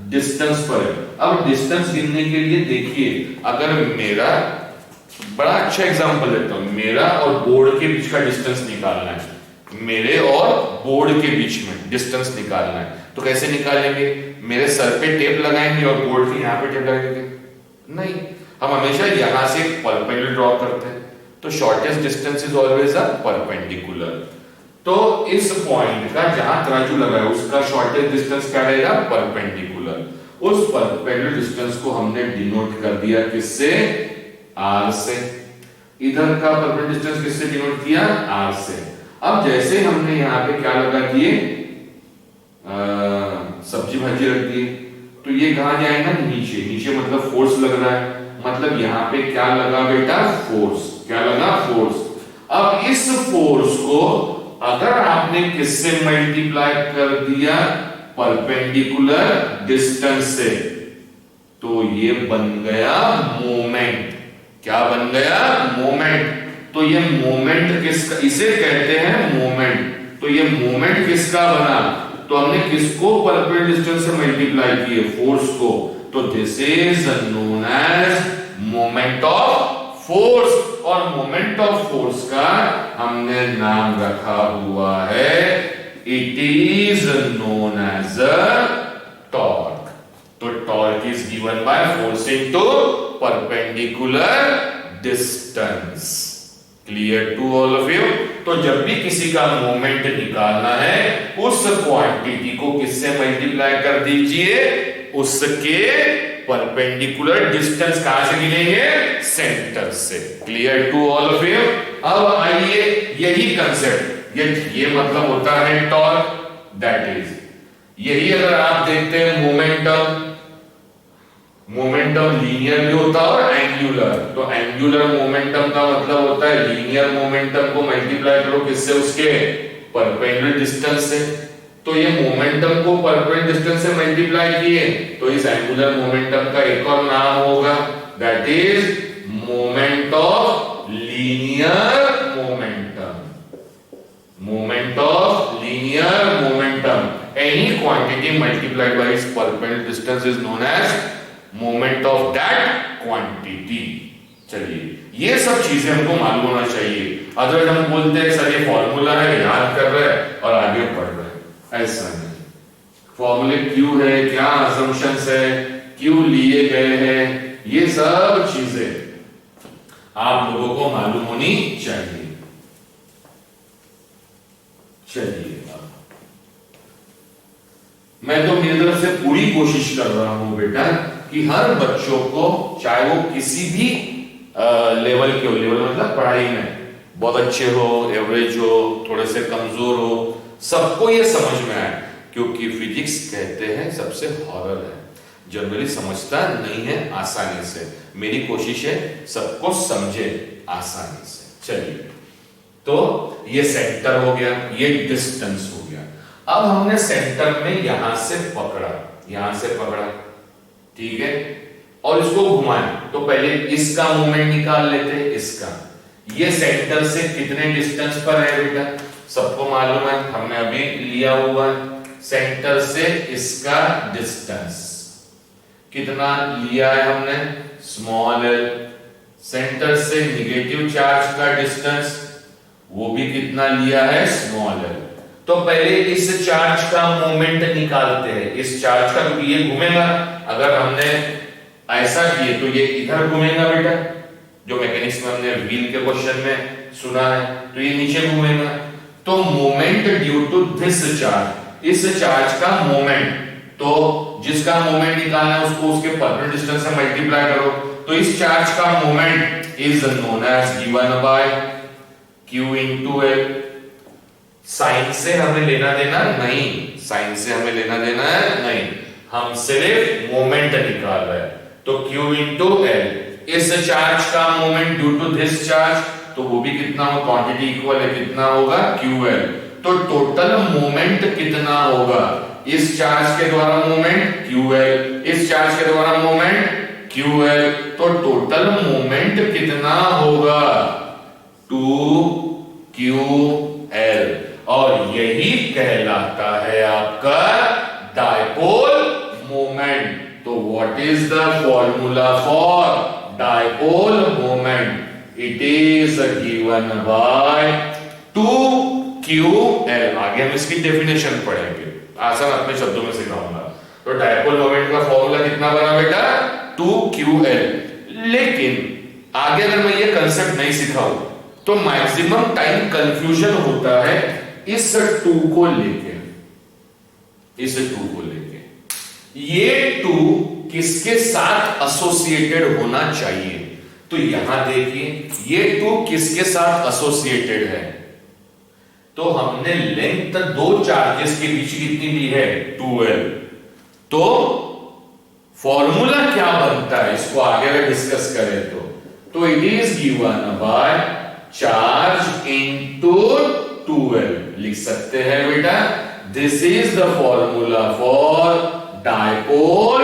डिस्टेंस पर है। अब डिस्टेंस गिनने के लिए देखिए, अगर मेरा बड़ा अच्छा एग्जांपल देता हूं, मेरा और बोर्ड के बीच का डिस्टेंस निकालना है, मेरे और बोर्ड के बीच में डिस्टेंस निकालना है, तो कैसे निकालेंगे? मेरे सर पे टेप लगाएंगे और बोर्ड के यहां पे टेप लगाएंगे? नहीं, हम हमेशा यहां से परपेंडिकुलर ड्रॉ करते हैं, तो shortest distance is always a perpendicular. तो इस पॉइंट का जहां तराजू लगा है उसका शॉर्टेस्ट डिस्टेंस क्या रहेगा? परपेंडिकुलर। उस परपेंडिकुलर डिस्टेंस को हमने डिनोट कर दिया किससे? आर से। इधर का परपेंडिकुलर डिस्टेंस किससे डिनोट किया? आर से। अब जैसे हमने यहां पे क्या लगा दिए, सब्जी भाजी रख दी, तो ये कहां जाएगा? नीचे। नीचे मतलब फोर्स लग रहा है, मतलब यहां पे क्या लगा बेटा? फोर्स। क्या लगा? फोर्स। अब इस फोर्स को अगर आपने किससे मल्टीप्लाई कर दिया? परपेंडिकुलर डिस्टेंस से, तो ये बन गया मोमेंट। क्या बन गया? मोमेंट। तो ये मोमेंट किसका? इसे कहते हैं मोमेंट। तो ये मोमेंट किसका बना? तो हमने किसको परपेंडिकुलर डिस्टेंस से मल्टीप्लाई किए? फोर्स को। तो this is known as moment of force, और मोमेंट ऑफ फोर्स का हमने नाम रखा हुआ है, it is known as torque. तो torque is given by force into perpendicular distance. Clear to all of you? तो जब भी किसी का मोमेंट निकालना है, उस क्वांटिटी को किससे मल्टीप्लाई कर दीजिए? उसके परपेंडिकुलर डिस्टेंस कहां से गिनेंगे? सेंटर से। Clear to all of you? अब आइए, यही कंसेप्ट, ये मतलब होता है टॉर्क, दैट इज यही। अगर आप देखते हैं मोमेंटम, मोमेंटम लीनियर भी होता है और एंगुलर। तो एंगुलर मोमेंटम का मतलब होता है लीनियर मोमेंटम को मल्टीप्लाई करो किससे? उसके परपेंडिकुलर डिस्टेंस से। तो ये मोमेंटम को परपेंडिकुलर डिस्टेंस से मल्टीप्लाई किए, तो इस एंगुलर मोमेंटम का एक और नाम होगा, that is moment of linear momentum. Moment of linear momentum, any quantity multiplied by its perpendicular distance is known as moment of that quantity. चलिए, ये सब चीजें हमको मालूम होना चाहिए, अदरवाइज हम बोलते हैं सर ये फॉर्मूला है, याद कर रहे हैं और आगे बढ़ रहे हैं। ऐसा नहीं, फॉर्मूले क्यों है, क्या असम्पशंस है, क्यों लिए गए हैं, ये सब चीजें आप लोगों को मालूम होनी चाहिए। चलिए, मैं तो मेरी तरफ से पूरी कोशिश कर रहा हूं बेटा कि हर बच्चों को, चाहे वो किसी भी लेवल के हो, लेवल मतलब पढ़ाई में बहुत अच्छे हो, एवरेज हो, थोड़े से कमजोर हो, सबको ये समझ में आए, क्योंकि फिजिक्स कहते हैं सबसे हॉरर है, जनरली समझता नहीं है आसानी से। मेरी कोशिश है सबको समझे आसानी से। चलिए, तो ये सेंटर हो गया, ये डिस्टेंस हो गया। अब हमने सेंटर में यहां से पकड़ा, यहां से पकड़ा, ठीक है, और इसको घुमाए, तो पहले इसका मोमेंट निकाल लेते हैं, इसका। ये सेंटर से कितने डिस्टेंस पर है बेटा? सबको मालूम है, हमने अभी लिया हुआ है। सेंटर से इसका डिस्टेंस कितना लिया है हमने, स्मॉल एल। सेंटर से निगेटिव चार्ज का डिस्टेंस वो भी कितना लिया है, स्मॉल एल। तो पहले इस चार्ज का मोमेंट निकालते हैं, इस चार्ज का, क्योंकि ये घूमेगा। अगर हमने ऐसा किए तो ये इधर घूमेगा बेटा, जो मैकेनिक्स में हमने व्हील के क्वेश्चन में सुना है, तो ये नीचे घूमेगा। तो moment due to this charge, इस चार्ज का मोमेंट, तो जिसका मोमेंट निकालना है उसको उसके परपेंडिकुलर डिस्टेंस से मल्टीप्लाई करो। तो इस चार्ज का moment is known as given by Q into L। Sign से हमें लेना देना नहीं, साइन से हमें लेना देना है नहीं, हम सिर्फ मोमेंट निकाल रहे हैं। तो Q into L, इस चार्ज का moment due to this charge, तो वो भी कितना हो, क्वांटिटी इक्वल है, कितना होगा, QL। तो टोटल मोमेंट कितना होगा, इस चार्ज के द्वारा मोमेंट QL, इस चार्ज के द्वारा मोमेंट QL, तो टोटल मोमेंट कितना होगा, 2QL। और यही कहलाता है आपका डायपोल मोमेंट। तो what is the formula for dipole moment, it is given by 2QL। आगे हम इसकी डेफिनेशन पढ़ेंगे, आसान अपने शब्दों में सिखाऊंगा। तो डायपोल मोमेंट का फॉर्मूला कितना बना बेटा, 2QL। लेकिन आगे अगर मैं ये कंसेप्ट नहीं सिखाऊं तो मैक्सिमम टाइम कंफ्यूजन होता है इस 2 को लेके, इस 2 को लेके। ये 2 किसके साथ एसोसिएटेड होना चाहिए, तो यहां देखिए ये 2 किसके साथ एसोसिएटेड है। तो हमने लेंथ 2 चार्जेस के बीच कितनी दी है, 2L। तो फॉर्मूला क्या बनता है, इसको आगे अगर डिस्कस करें तो it is given by charge into 2L। लिख सकते हैं बेटा, this is the formula for dipole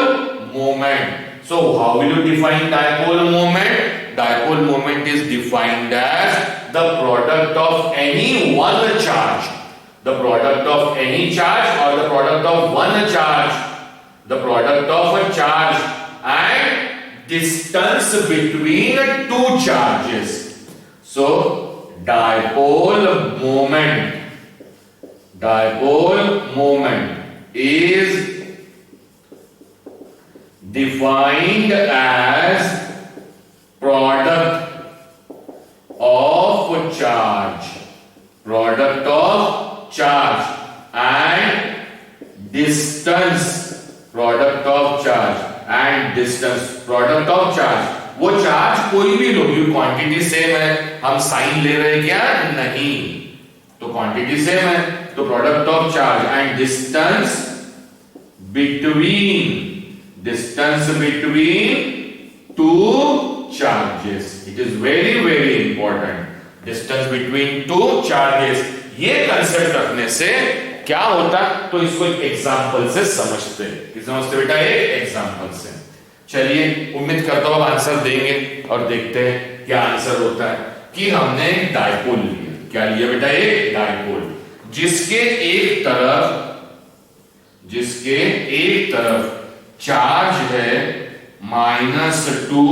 moment. So how will you define dipole moment, dipole moment is defined as the product of any one charge, the product of any charge or the product of one charge, the product of a charge and distance between two charges. So dipole moment is defined as product of charge and distance, product of charge। वो चार्ज कोई भी लो, क्वांटिटी सेम है, हम साइन ले रहे हैं क्या, नहीं, तो क्वांटिटी सेम है, तो product of charge and distance between two charges। It is very very important, distance between two charges। ये कंसेप्ट रखने से क्या होता, तो इसको एक एग्जांपल से समझते बेटा, एक एग्जांपल से। चलिए, उम्मीद करता हूं आंसर देंगे और देखते हैं क्या आंसर होता है। कि हमने डायपोल लिया, क्या लिया बेटा, एक डायपोल जिसके एक तरफ चार्ज है -2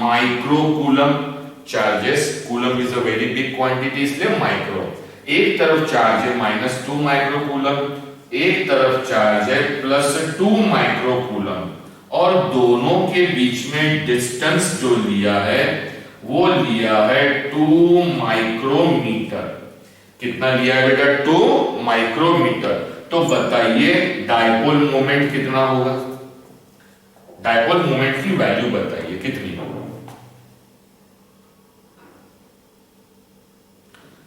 microcoulomb charges, coulomb is a very big quantity इसलिए माइक्रो। एक तरफ चार्ज है -2 माइक्रोकूलम, एक तरफ चार्ज है +2 माइक्रोकूलम, और दोनों के बीच में डिस्टेंस जो लिया है वो लिया है 2 माइक्रोमीटर। कितना लिया है बेटा, 2 माइक्रोमीटर। तो बताइए डायपोल मोमेंट कितना होगा, डायपोल मोमेंट की वैल्यू बताइए कितनी होगी।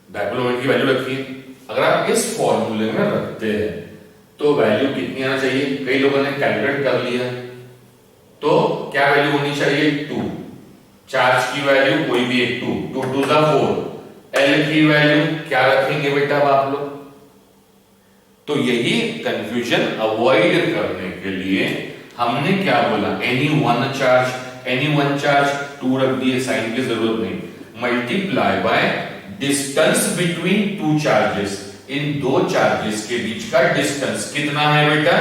डायपोल मोमेंट की वैल्यू रखिए, अगर आप इस फॉर्मूले में रखते हैं तो वैल्यू कितनी आना चाहिए, कई लोगों ने कैलकुलेट कर लिया, तो क्या वैल्यू होनी चाहिए, 2। चार्ज की वैल्यू कोई भी एक 2 2 × 4। एल की वैल्यू क्या रखेंगे बेटा आप लोग। तो यही कंफ्यूजन अवॉइड करने के लिए हमने क्या बोला, एनी वन चार्ज 2 रख दिए, साइन की जरूरत नहीं, multiply by distance between 2 charges. In 2 charges के बीच का डिस्टेंस कितना है बेटा,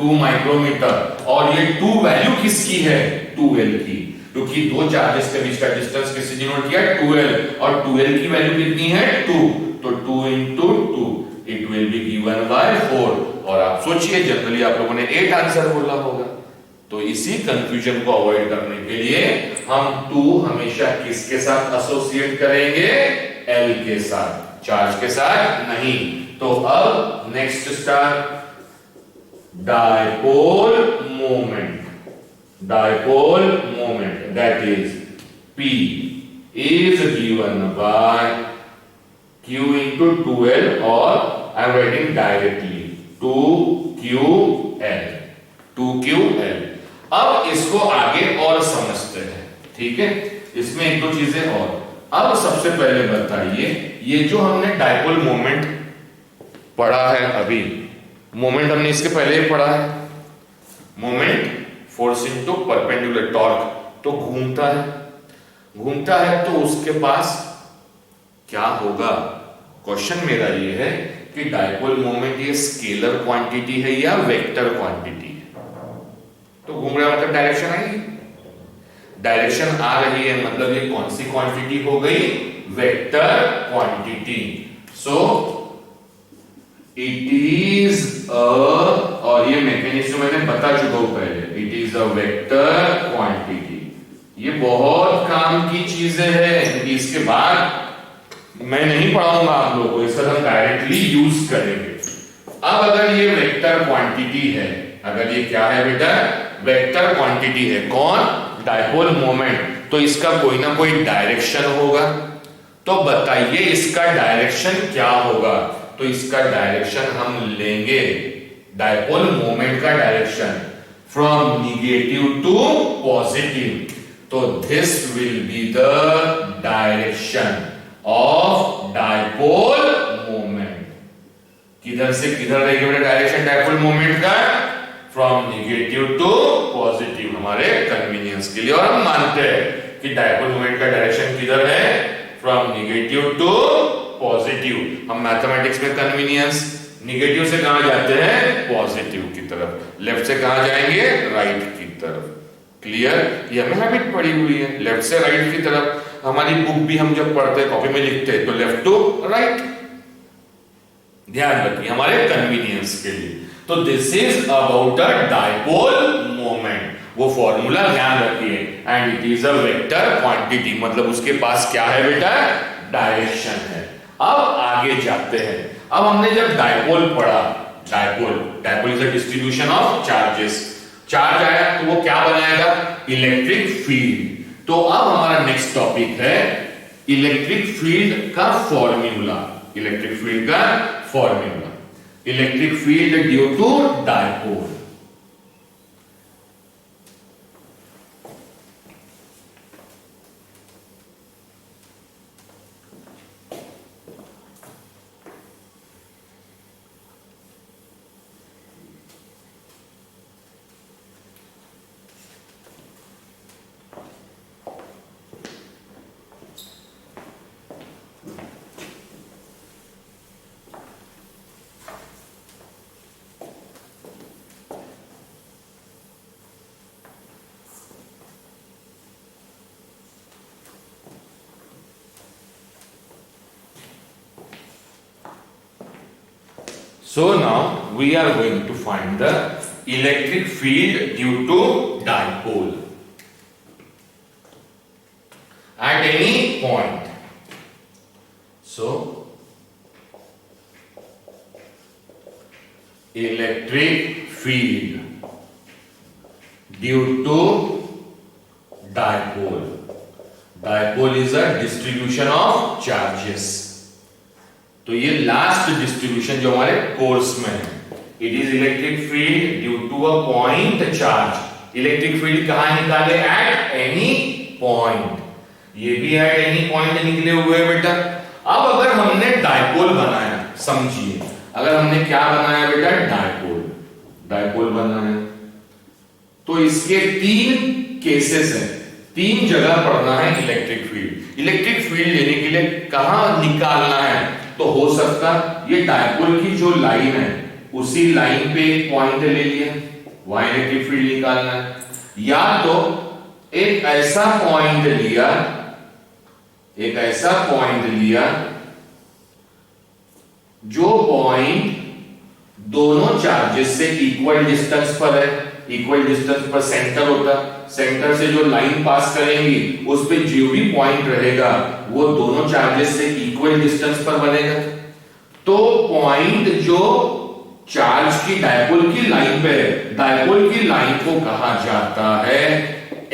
2 माइक्रोमीटर। और ये 2 वैल्यू किसकी है? 2L की, क्योंकि दो चार्जेस के बीच का डिस्टेंस किससे डिनोट किया? 2L, और 2L की वैल्यू कितनी है? 2, तो 2 into 2 it will be given by 4। और आप सोचिए, जनरली आप लोगों ने 8 आंसर बोला होगा, तो इसी कंफ्यूजन को अवॉइड करने के लिए हम 2 हमेशा किसके साथ एसोसिएट करेंगे? L के साथ, चार्ज के साथ नहीं। तो अब next star, dipole moment. Dipole moment that is P is given by Q into 2L, और I am writing directly 2QL, 2QL। अब इसको आगे और समझते हैं, ठीक है? इसमें एक दो चीजें और। अब सबसे पहले बताइए, ये जो हमने डायपोल मोमेंट पढ़ा है अभी, मोमेंट हमने इसके पहले ही पढ़ा है। Moment force into perpendicular torque, तो घूमता है, घूमता है तो उसके पास क्या होगा? क्वेश्चन मेरा ये है कि डायपोल मोमेंट ये स्केलर क्वांटिटी है या वेक्टर क्वांटिटी है? तो घूम रहा मतलब डायरेक्शन आएगी, डायरेक्शन आ रही है, मतलब ये कौन सी क्वांटिटी हो गई? Vector quantity. So it is a, और ये मैकेनिज्म मैंने बता चुका हूं पहले, it is a vector quantity. ये बहुत काम की चीजें हैं, क्योंकि इसके बाद मैं नहीं पढ़ाऊंगा आप लोगों को, इसका हम डायरेक्टली यूज करेंगे। अब अगर ये वेक्टर क्वांटिटी है, अगर ये क्या है बेटा? वेक्टर क्वांटिटी है, कौन? डायपोल मोमेंट, तो इसका कोई ना कोई डायरेक्शन होगा। तो बताइए इसका डायरेक्शन क्या होगा? तो इसका डायरेक्शन हम लेंगे, डायपोल मोमेंट का direction from negative to positive, तो this will be the direction of dipole moment. किधर से किधर रहेगा बेटा डायरेक्शन डायपोल मोमेंट का? फ्रॉम निगेटिव टू पॉजिटिव, हमारे कन्वीनियंस के लिए। और हम मानते हैं कि डायपोल मोमेंट का डायरेक्शन किधर है? From negative to positive. हम मैथमेटिक्स में कन्वीनियंस, निगेटिव से कहां जाते हैं? पॉजिटिव की तरफ। लेफ्ट से कहां जाएंगे? राइट की तरफ। क्लियर? ये हमें हैबिट पड़ी हुई है, लेफ्ट से राइट की तरफ। हमारी बुक भी हम जब पढ़ते हैं, कॉपी में लिखते हैं, तो लेफ्ट टू राइट। ध्यान रखिए, हमारे कन्वीनियंस के लिए। तो this is about a dipole moment, वो फॉर्मूला ध्यान रखिए। And it is a vector quantity, मतलब उसके पास क्या है बेटा? डायरेक्शन है। अब आगे जाते हैं। अब हमने जब डायपोल पढ़ा, dipole is a distribution of charges. Charge आया तो वो क्या बनाएगा? Electric field. तो अब हमारा नेक्स्ट टॉपिक है इलेक्ट्रिक फील्ड का फॉर्मूला। इलेक्ट्रिक फील्ड का formula, electric field due to dipole. So now we are going to find the electric field due to dipole at any point. So electric field due to dipole. Dipole is a distribution of charges. तो ये लास्ट डिस्ट्रीब्यूशन जो हमारे कोर्स में है, it is electric field due to a point charge. Electric field कहां निकाले? At any point. ये भी एट एनी पॉइंट निकले हुए हैं बेटा। अब अगर हमने डायपोल बनाया, समझिए, अगर हमने क्या बनाया बेटा? डायपोल बनाया, तो इसके 3 केसेस हैं, 3 जगह पढ़ना है इलेक्ट्रिक फील्ड। इलेक्ट्रिक फील्ड लेने के लिए कहां निकालना है? तो हो सकता ये डायपोल की जो लाइन है, उसी लाइन पे एक पॉइंट ले लिया, वहां इलेक्ट्रिक फील्ड निकालना है। या तो एक ऐसा पॉइंट लिया, एक ऐसा पॉइंट लिया जो पॉइंट दोनों चार्जेस से इक्वल डिस्टेंस पर है। इक्वल डिस्टेंस पर सेंटर होता, सेंटर से जो लाइन पास करेंगी उस पे जो भी पॉइंट रहेगा वो दोनों चार्जेस से इक्वल डिस्टेंस पर बनेगा। तो पॉइंट जो चार्ज की डायपोल की लाइन पे है, डायपोल की लाइन को कहा जाता है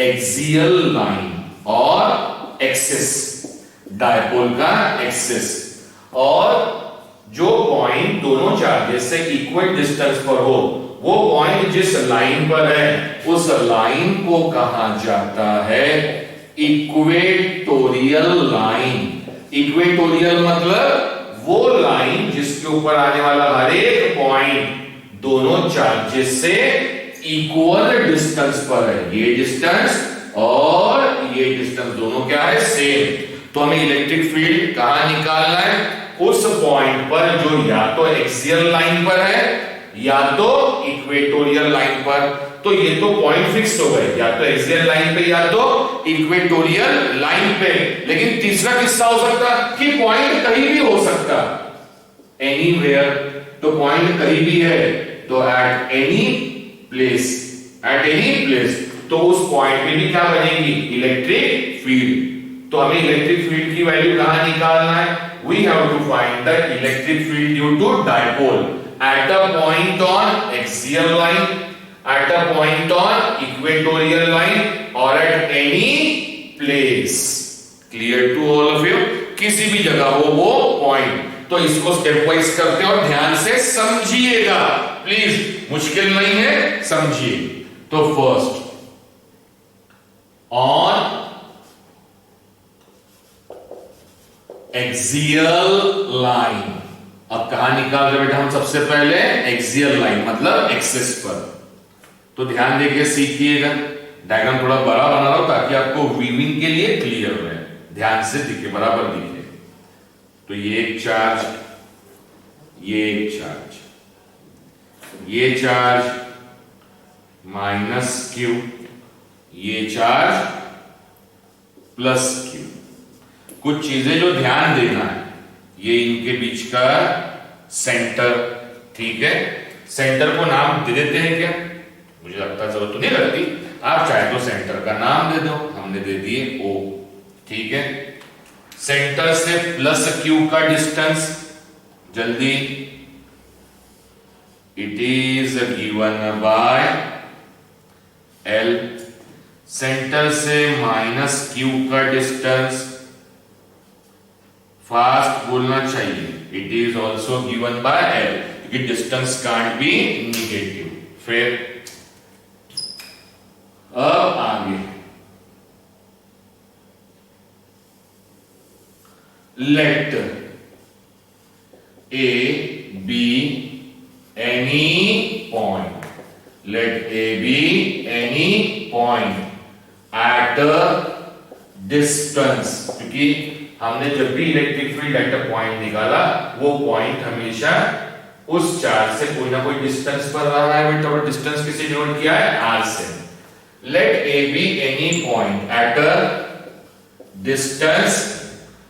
एक्सियल लाइन और एक्सिस, डायपोल का एक्सिस। और जो पॉइंट दोनों चार्जेस से इक्वल डिस्टेंस पर हो, वो पॉइंट जिस लाइन पर है उस लाइन को कहा जाता है इक्वेटोरियल लाइन। इक्वेटोरियल मतलब वो लाइन जिसके ऊपर आने वाला हर एक पॉइंट दोनों चार्जेस से इक्वल डिस्टेंस पर है। ये डिस्टेंस और ये डिस्टेंस दोनों क्या है, सेम। तो हमें इलेक्ट्रिक फील्ड कहां निकालना है, उस पॉइंट पर जो या तो एक्सियल लाइन पर है या तो इक्वेटोरियल लाइन पर। तो ये तो पॉइंट फिक्स हो गए, या तो एक्सियल लाइन पे या तो इक्वेटोरियल लाइन पे। लेकिन तीसरा किस्सा हो सकता कि पॉइंट कहीं भी हो सकता, एनीवेयर। तो पॉइंट कहीं भी है तो at any place, at any place, तो उस पॉइंट पे भी क्या बनेगी, इलेक्ट्रिक फील्ड। तो हमें इलेक्ट्रिक फील्ड की वैल्यू कहां निकालना है, we have to find the electric field due to dipole at a point on axial line, at a point on equatorial line or at any place. Clear to all of you? किसी भी जगह हो वो पॉइंट। तो इसको स्टेप वाइज करते हैं और ध्यान से समझिएगा प्लीज, मुश्किल नहीं है, समझिए। तो फर्स्ट ऑन एक्सियल लाइन। अब कहां निकाल रहे बेटा हम, सबसे पहले एक्सियल लाइन मतलब एक्सिस पर। तो ध्यान देके सीखिएगा, डायग्राम थोड़ा बड़ा बना रहा हूं ताकि आपको वीविंग के लिए क्लियर रहे, ध्यान से दिखे, बराबर दिखे। तो ये एक चार्ज, ये एक चार्ज, ये चार्ज माइनस क्यू, ये चार्ज प्लस क्यू। कुछ चीजें जो ध्यान देना है, ये इनके बीच का सेंटर, ठीक है। सेंटर को नाम दे देते हैं क्या, मुझे लगता है जरूरत तो नहीं लगती, आप चाहे तो सेंटर का नाम दे दो, हमने दे दिए O, ठीक है। सेंटर से प्लस क्यू का डिस्टेंस, जल्दी, it is given by L। Centre से माइनस क्यू का डिस्टेंस, फास्ट बोलना चाहिए, इट is also given by L, क्योंकि डिस्टेंस कांट बी निगेटिव। फिर अब आगे late A be any point, let A be any point at a distance, क्योंकि हमने जब भी electric field at a point निकाला वो पॉइंट हमेशा उस चार्ज से कोई ना कोई डिस्टेंस पर रहा है बेटा, और डिस्टेंस किसे डिनोट किया है, r से। Let A be any point at a distance,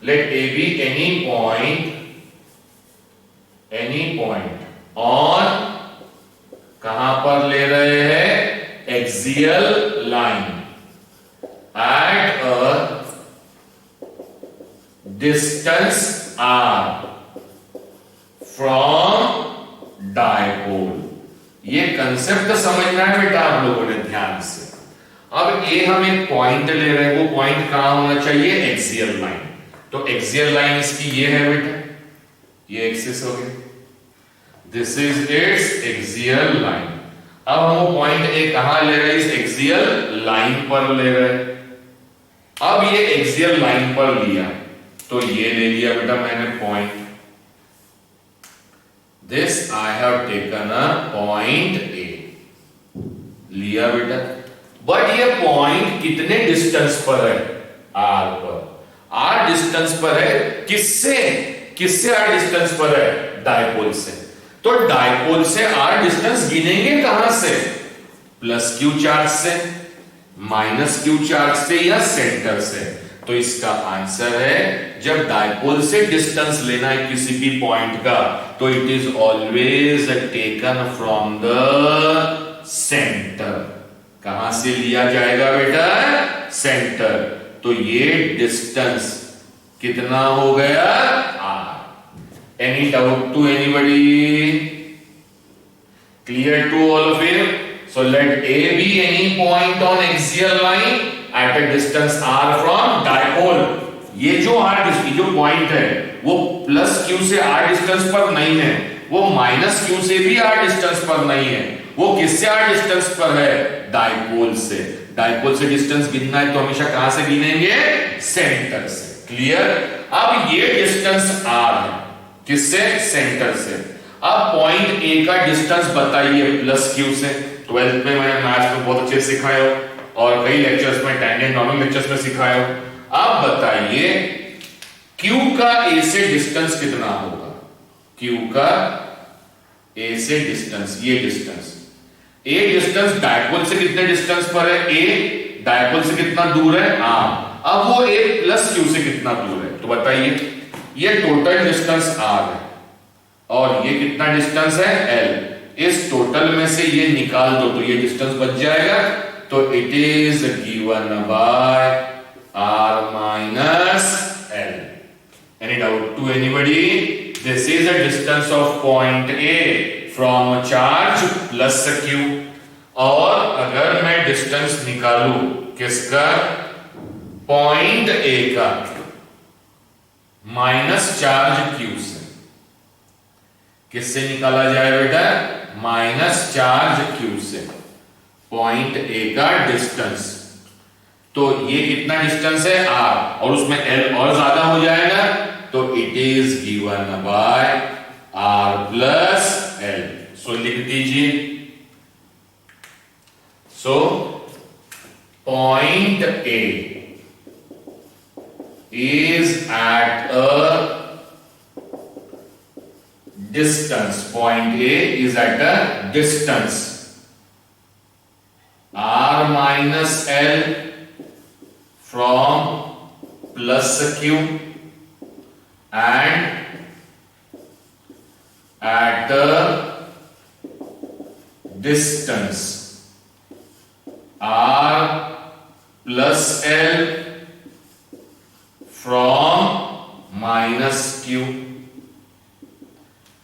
let A be any point on, कहां पर ले रहे हैं, axial line, eight a distance r from dipole. ये कंसेप्ट समझना है बेटा आप लोगों ने ध्यान से। अब ए हम एक पॉइंट ले रहे हैं, वो पॉइंट कहां होना चाहिए, एक्सियल लाइन। तो एक्सियल लाइन इसकी ये है बेटा, ये एक्सिस हो गया, this is it's axial line. अब हम वो पॉइंट ए कहां ले रहे हैं, इस एक्सियल लाइन पर ले रहे हैं। अब ये एक्सियल लाइन पर लिया, तो ये ले लिया बेटा मैंने point, this I have taken a point A, लिया बेटा। बट ये पॉइंट कितने डिस्टेंस पर है, आर पर। आर डिस्टेंस पर है, किससे, किससे आर डिस्टेंस पर है, डायपोल से। तो डायपोल से आर डिस्टेंस गिनेंगे कहां से? प्लस क्यू चार्ज से, माइनस क्यू चार्ज से या सेंटर से। तो इसका आंसर है जब डायपोल से डिस्टेंस लेना है किसी भी पॉइंट का तो it is always taken from the centre. कहां से लिया जाएगा बेटा? सेंटर। तो ये डिस्टेंस कितना हो गया? R. Any doubt to anybody? Clear to all of you? So let A be any point on axial line at a distance r from dipole. ये जो r जो पॉइंट है वो प्लस q से r डिस्टेंस पर नहीं है, वो माइनस q से भी r डिस्टेंस पर नहीं है, वो किससे r डिस्टेंस पर है? डायपोल से। डायपोल से डिस्टेंस गिनना है तो हमेशा कहां से गिनेंगे? सेंटर से। क्लियर? अब ये डिस्टेंस r है किससे? सेंटर से। अब पॉइंट A का डिस्टेंस बताइए प्लस q से। 12th में मैंने मैथ्स में बहुत अच्छे सिखाया हो और कई लेक्चर्स में टेंजेंट नॉर्मल लेक्चर्स में सिखाया हो। अब बताइए Q का A से डिस्टेंस कितना होगा? Q का A से डिस्टेंस, ये डिस्टेंस A डिस्टेंस डायपोल से कितने डिस्टेंस पर है? A डायपोल से कितना दूर है? R। अब वो A प्लस Q से कितना दूर है? तो बताइए। ये टोटल डिस्टेंस R है और ये कितना डिस्टेंस है? L। इस टोटल में से ये निकाल दो तो ये डिस्टेंस बच जाएगा। तो it is given by r minus l। Any doubt to anybody? This is the distance of point A from charge plus q। और अगर मैं डिस्टेंस निकालूं किसका? पॉइंट A का माइनस चार्ज q से, किससे निकाला जाए बेटा? माइनस चार्ज q से पॉइंट A का डिस्टेंस। तो ये कितना डिस्टेंस है? r और उसमें l और ज्यादा हो जाएगा तो it is given by r plus l। सो लिख दीजिए। So point A is at a distance, point A is at a distance r minus l from plus q and at the distance r plus l from minus q।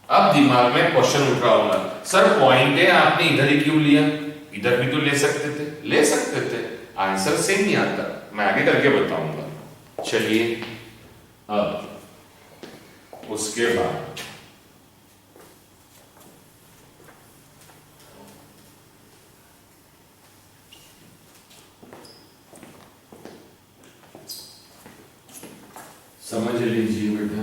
अब दिमाग में क्वेश्चन उठ रहा होगा, सर पॉइंट है आपने इधर ही क्यों लिया? इधर भी तो ले सकते थे। ले सकते थे, आंसर सेम नहीं आता। मैं आगे करके बताऊंगा। चलिए अब उसके बाद समझ लीजिए बेटा।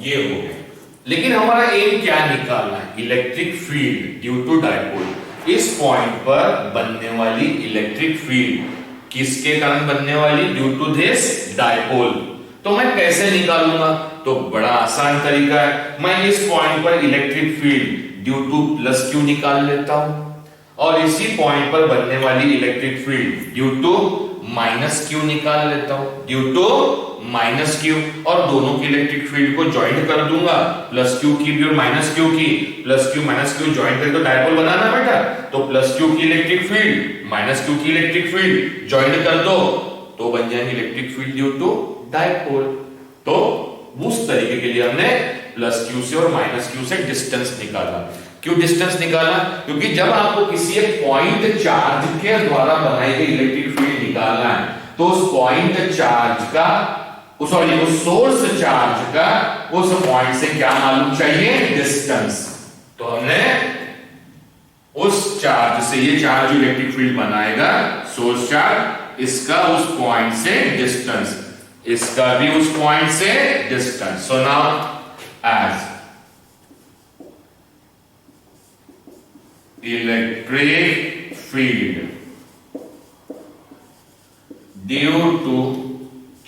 ये हो गया, लेकिन हमारा एम क्या निकालना है? Electric field due to dipole. इस पॉइंट पर बनने वाली इलेक्ट्रिक फील्ड किसके कारण बनने वाली? Due to this dipole. तो मैं कैसे निकालूंगा? तो बड़ा आसान तरीका है, मैं इस पॉइंट पर electric field due to plus q निकाल लेता हूं और इसी पॉइंट पर बनने वाली electric field due to minus q निकाल लेता हूं, ड्यू टू माइनस क्यू। और दोनों की इलेक्ट्रिक फील्ड को ज्वाइंट कर दूंगा, प्लस क्यू की भी और माइनस क्यू की, plus q minus q joint करके तो डायपोल बनाना बेटा। तो प्लस क्यू की इलेक्ट्रिक फील्ड माइनस क्यू की इलेक्ट्रिक फील्ड ज्वाइंट कर दो तो बन जाएगी electric field due to dipole. तो उस तरीके के लिए हमने प्लस क्यू से और माइनस क्यू से डिस्टेंस निकाला। क्यों डिस्टेंस निकाला? क्योंकि जब आपको किसी एक पॉइंट चार्ज के द्वारा बनाई गई इलेक्ट्रिक फील्ड निकालना है तो उस पॉइंट चार्ज का उस सोर्स चार्ज का उस पॉइंट से क्या मालूम चाहिए? डिस्टेंस। तो हमने उस चार्ज से, ये चार्ज जो इलेक्ट्रिक फील्ड बनाएगा सोर्स चार्ज, इसका उस पॉइंट से डिस्टेंस, इसका भी उस पॉइंट से distance. So now as electric field due to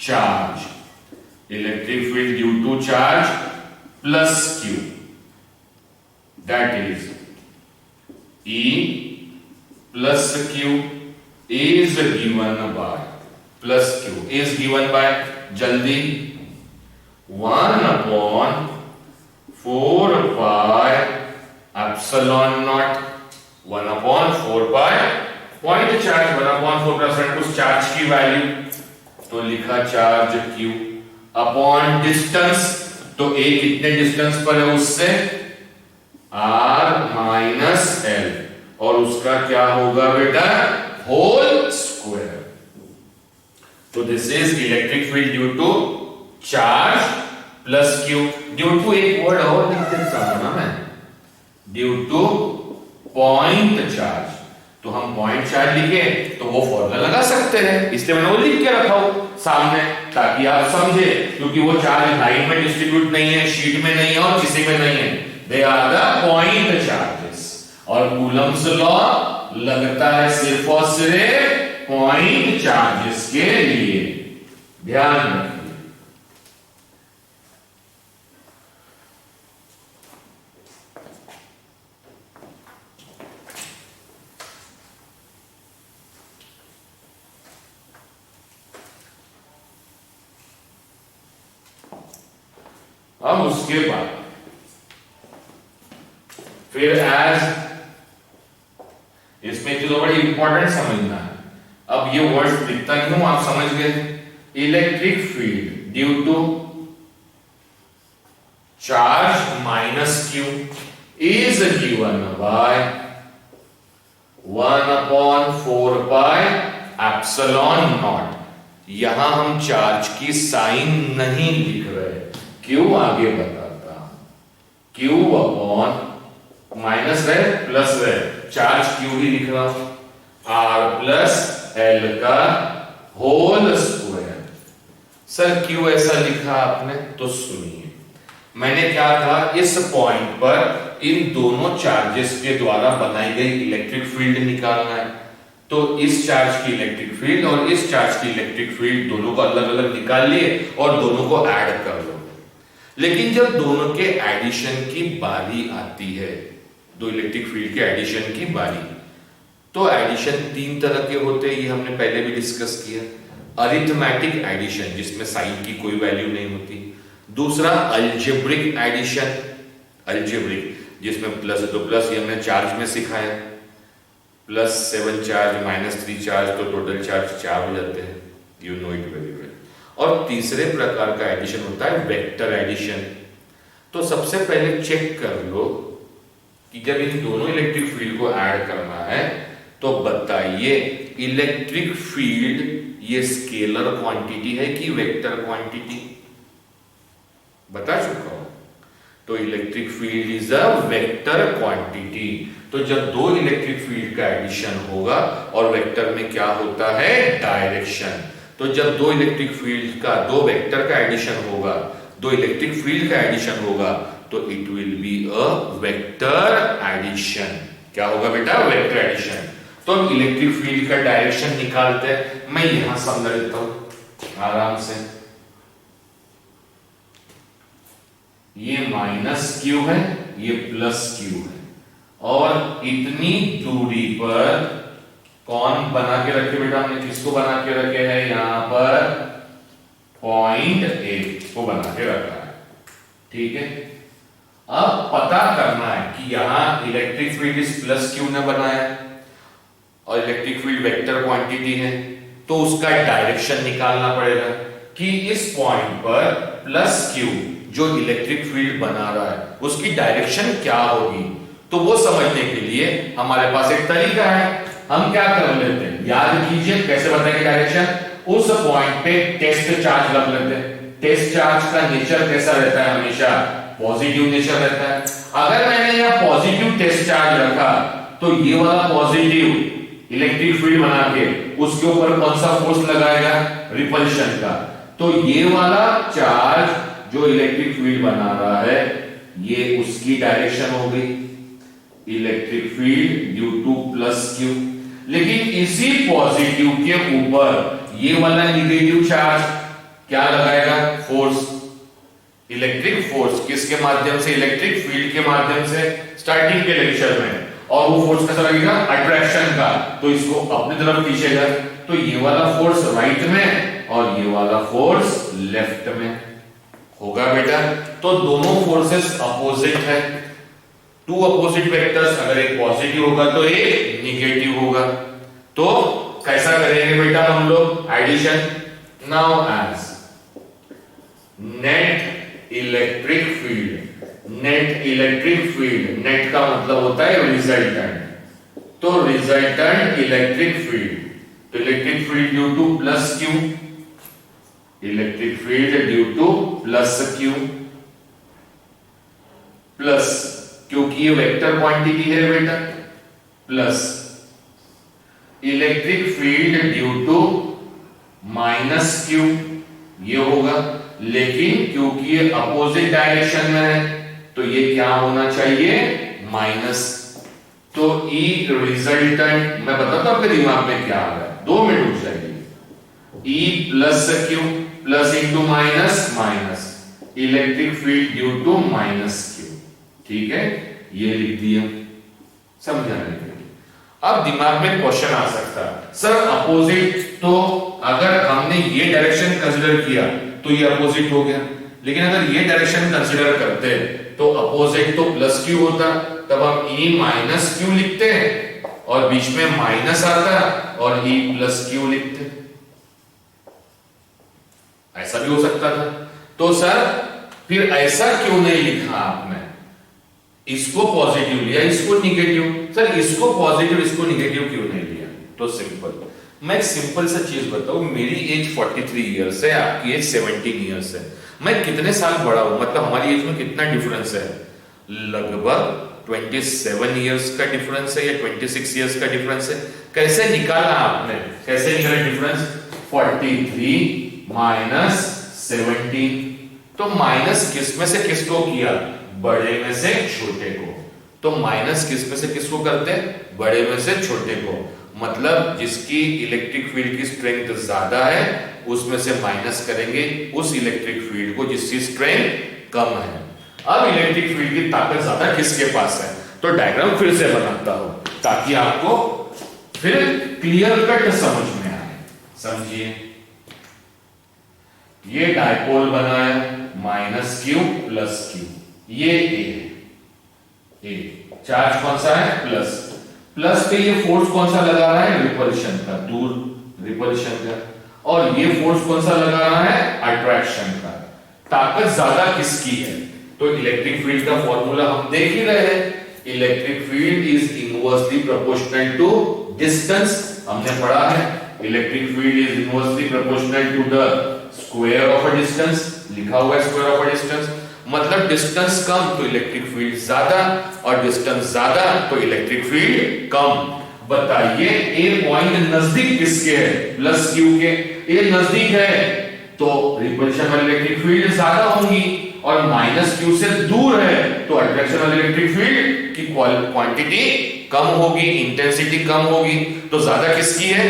charge, electric field due to charge plus q, that is E plus q is given by, plus q is given by, जल्दी 1 upon 4 pi epsilon naught, 1 upon 4 pi point charge, 1 upon 4% उस चार्ज की वैल्यू, तो लिखा चार्ज Q अपॉन डिस्टेंस, तो A कितने डिस्टेंस पर है उससे, R माइनस L, और उसका क्या होगा बेटा, होल स्क्वायर। तो this is electric field due to charge plus q. Due to एक वर्ड और लिख देता हूं ना मैं, ड्यू टू पॉइंट चार्ज, तो हम पॉइंट चार्ज लिखे तो वो फॉर्मूला लगा सकते हैं, इसलिए मैंने वो लिख के रखा हो सामने ताकि आप समझे, क्योंकि वो चार्ज लाइन में डिस्ट्रीब्यूट नहीं है, शीट में नहीं है और किसी में नहीं है, they are the point charges. और कूलम्स लॉ लगता है सिर्फ और सिर्फ पॉइंट चार्जेस के लिए, ध्यान रखिए। अब उसके बाद फिर एज, इसमें चीजों बड़ी इंपॉर्टेंट समझना है, अब ये वर्ड्स लिखता नहीं हूं, आप समझ गए। Electric field due to charge minus q is given by 1 upon 4 pi epsilon naught. यहां हम चार्ज की साइन नहीं लिख रहे, क्यू आगे बताता, क्यू अपॉन माइनस है प्लस है, चार्ज क्यू ही लिख रहा हूं, आर प्लस एल का होल स्क्वायर। सर क्यू ऐसा लिखा आपने, तो सुनिए, मैंने क्या कहा, इस पॉइंट पर इन दोनों चार्जेस के द्वारा बनाई गई इलेक्ट्रिक फील्ड निकालना है, तो इस चार्ज की इलेक्ट्रिक फील्ड और इस चार्ज की इलेक्ट्रिक फील्ड दोनों को अलग अलग निकाल लिए और दोनों को ऐड कर लो। लेकिन जब दोनों के एडिशन की बारी आती है, दो इलेक्ट्रिक फील्ड के एडिशन की बारी, तो एडिशन 3 तरह के होते हैं, ये हमने पहले भी डिस्कस किया। अरिथमेटिक एडिशन जिसमें साइन की कोई वैल्यू नहीं होती, दूसरा अलजेब्रिक एडिशन, अलजेब्रिक जिसमें प्लस है तो प्लस, ये हमने चार्ज में सिखाया, +7 चार्ज -3 चार्ज तो टोटल चार्ज 4 हो जाते हैं, you know it very well. और तीसरे प्रकार का एडिशन होता है वेक्टर एडिशन। तो सबसे पहले चेक कर लो कि जब इन दोनों इलेक्ट्रिक फील्ड को ऐड करना है तो बताइए इलेक्ट्रिक फील्ड ये स्केलर क्वांटिटी है कि वेक्टर क्वांटिटी, बता चुका हूं। तो electric field is a vector quantity. तो जब दो इलेक्ट्रिक फील्ड का एडिशन होगा और वेक्टर में क्या होता है, डायरेक्शन, तो जब दो इलेक्ट्रिक फील्ड का, दो वेक्टर का एडिशन होगा, दो इलेक्ट्रिक फील्ड का एडिशन होगा, तो it will be a vector addition. क्या होगा बेटा, वेक्टर एडिशन। तो हम इलेक्ट्रिक फील्ड का डायरेक्शन निकालते हैं, मैं यहां समझा देता हूं आराम से। ये -q है, ये +q है, और इतनी दूरी पर कौन बना के रखे बेटा, हमने किसको बना के रखे हैं, यहां पर पॉइंट A को बना के रखा है, ठीक है। अब पता करना है कि यहां इलेक्ट्रिक फील्ड इस +q ने बनाया और इलेक्ट्रिक फील्ड वेक्टर क्वांटिटी है, तो उसका डायरेक्शन निकालना पड़ेगा कि इस पॉइंट पर +q जो इलेक्ट्रिक फील्ड बना रहा है उसकी डायरेक्शन क्या होगी। तो वो समझने के लिए हमारे पास एक तरीका है, हम क्या कर लेते हैं, याद कीजिए कैसे बताएंगे डायरेक्शन। उस पॉइंट पे टेस्ट चार्ज रख लेते हैं। टेस्ट चार्ज का नेचर कैसा रहता है, हमेशा पॉजिटिव नेचर रहता है। अगर मैंने यहां पॉजिटिव टेस्ट चार्ज रखा तो ये वाला पॉजिटिव इलेक्ट्रिक फील्ड बना के उसके ऊपर कौन सा फोर्स लगाएगा, रिपल्शन का। तो ये वाला चार्ज जो इलेक्ट्रिक फील्ड बना रहा है ये उसकी डायरेक्शन हो गई, electric field due to +q। लेकिन इसी पॉजिटिव के ऊपर ये वाला निगेटिव चार्ज क्या लगाएगा? Force, electric force. किसके माध्यम से? इलेक्ट्रिक फील्ड के माध्यम से, स्टार्टिंग के लेक्चर में। और वो फोर्स कैसा लगेगा? अट्रैक्शन का। तो इसको अपनी तरफ खींचेगा। तो ये वाला फोर्स राइट में और ये वाला फोर्स लेफ्ट में होगा बेटा। तो दोनों फोर्सेस अपोजिट है। टू अपोजिट वेक्टर्स, अगर एक पॉजिटिव होगा तो एक निगेटिव होगा। तो कैसा करेंगे बेटा हम लोग addition? Now as net electric field, net electric field, net का मतलब होता है रिजल्टेंट। तो रिजल्टेंट इलेक्ट्रिक फील्ड, तो electric field due to plus q, electric field due to plus q, plus, क्योंकि ये वेक्टर क्वांटिटी है बेटा, plus electric field due to minus q, ये होगा। लेकिन क्योंकि ये अपोजिट डायरेक्शन में है तो ये क्या होना चाहिए? माइनस। तो ई रिजल्टेंट, मैं बताता हूं आपके दिमाग में क्या आ रहा है, 2 मिनट रुक जाइए। E plus q plus into minus minus, electric field due to minus q. ठीक है, ये लिख दिया, समझाने के लिए। अब दिमाग में क्वेश्चन आ सकता है, सर अपोजिट, तो अगर हमने ये डायरेक्शन कंसीडर किया तो ये अपोजिट हो गया, लेकिन अगर ये डायरेक्शन कंसीडर करते तो अपोजिट तो प्लस क्यू होता, तब हम ई माइनस क्यू लिखते और बीच में माइनस आता और ई प्लस क्यू लिखते। ऐसा भी हो सकता था। तो सर फिर ऐसा क्यों नहीं लिखा आपने? इसको पॉजिटिव लिया, इसको निगेटिव। सर इसको पॉजिटिव इसको निगेटिव क्यों नहीं लिया? तो सिंपल, मैं एक सिंपल सा चीज बताऊं, मेरी एज 43 इयर्स है, आपकी एज 17 इयर्स है। मैं कितने साल बड़ा हूं, मतलब हमारी एज में कितना डिफरेंस है? लगभग 27 इयर्स का डिफरेंस है या 26 इयर्स का डिफरेंस है। कैसे निकाला आपने? कैसे निकाला डिफरेंस? 43 माइनस 17। तो माइनस किस में से किसको किया? बड़े में से छोटे को। तो माइनस किस में से किसको करते? बड़े में से छोटे को। मतलब जिसकी इलेक्ट्रिक फील्ड की स्ट्रेंथ ज्यादा है उसमें से माइनस करेंगे उस इलेक्ट्रिक फील्ड को जिसकी स्ट्रेंथ कम है। अब इलेक्ट्रिक फील्ड की ताकत ज्यादा किसके पास है? तो डायग्राम फिर से बनाता हूं ताकि आपको फिर क्लियर कट समझ में आए। समझिए, ये डायपोल बना है माइनस क्यू प्लस क्यू, ये ए, चार्ज कौन सा है? प्लस। प्लस पे ये फोर्स कौन सा लगा रहा है? रिपल्शन का, दूर रिपल्शन का। और ये फोर्स कौन सा लगा रहा है? अट्रैक्शन का। ताकत ज्यादा किसकी है? तो इलेक्ट्रिक फील्ड का फॉर्मूला हम देख ही रहे हैं, electric field is inversely proportional to distance. हमने पढ़ा है electric field is inversely proportional to the square of a distance, लिखा हुआ है स्क्वायर ऑफ अ डिस्टेंस। मतलब डिस्टेंस कम तो इलेक्ट्रिक फील्ड ज्यादा, और डिस्टेंस ज्यादा तो इलेक्ट्रिक फील्ड कम। बताइए ए पॉइंट नजदीक किसके है? प्लस क्यू के। ए नजदीक है तो रिपल्शन वाली इलेक्ट्रिक फील्ड ज्यादा होंगी, और माइनस क्यू से दूर है तो अट्रैक्शन वाली इलेक्ट्रिक फील्ड की क्वांटिटी कम होगी, इंटेंसिटी कम होगी। तो ज्यादा किसकी है?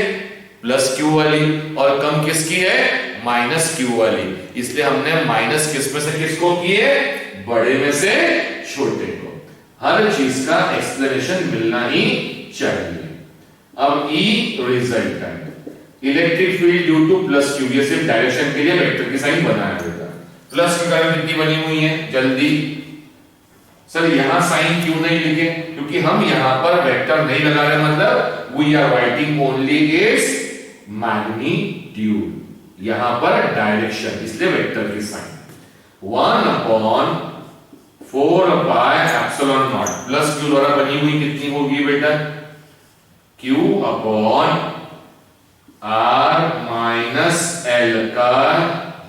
प्लस क्यू वाली, और कम किसकी है? माइनस क्यू वाली। इसलिए हमने माइनस किस में से किसको किए? बड़े में से छोटे को। हर चीज का एक्सप्लेनेशन मिलना ही चाहिए। अब E resultant, electric field due to plus Q, ये सिर्फ डायरेक्शन के लिए वेक्टर की साइन बनाया होगा। प्लस की कारण कितनी बनी हुई है? जल्दी सर यहां साइन क्यों नहीं लिखे? क्योंकि हम यहां पर वेक्टर नहीं लगा रहे, मतलब we are writing only its magnitude, यहां पर डायरेक्शन, इसलिए वेक्टर की sign 1/4 pi epsilon naught. Plus q द्वारा बनी हुई कितनी होगी बेटा? Q upon R minus L का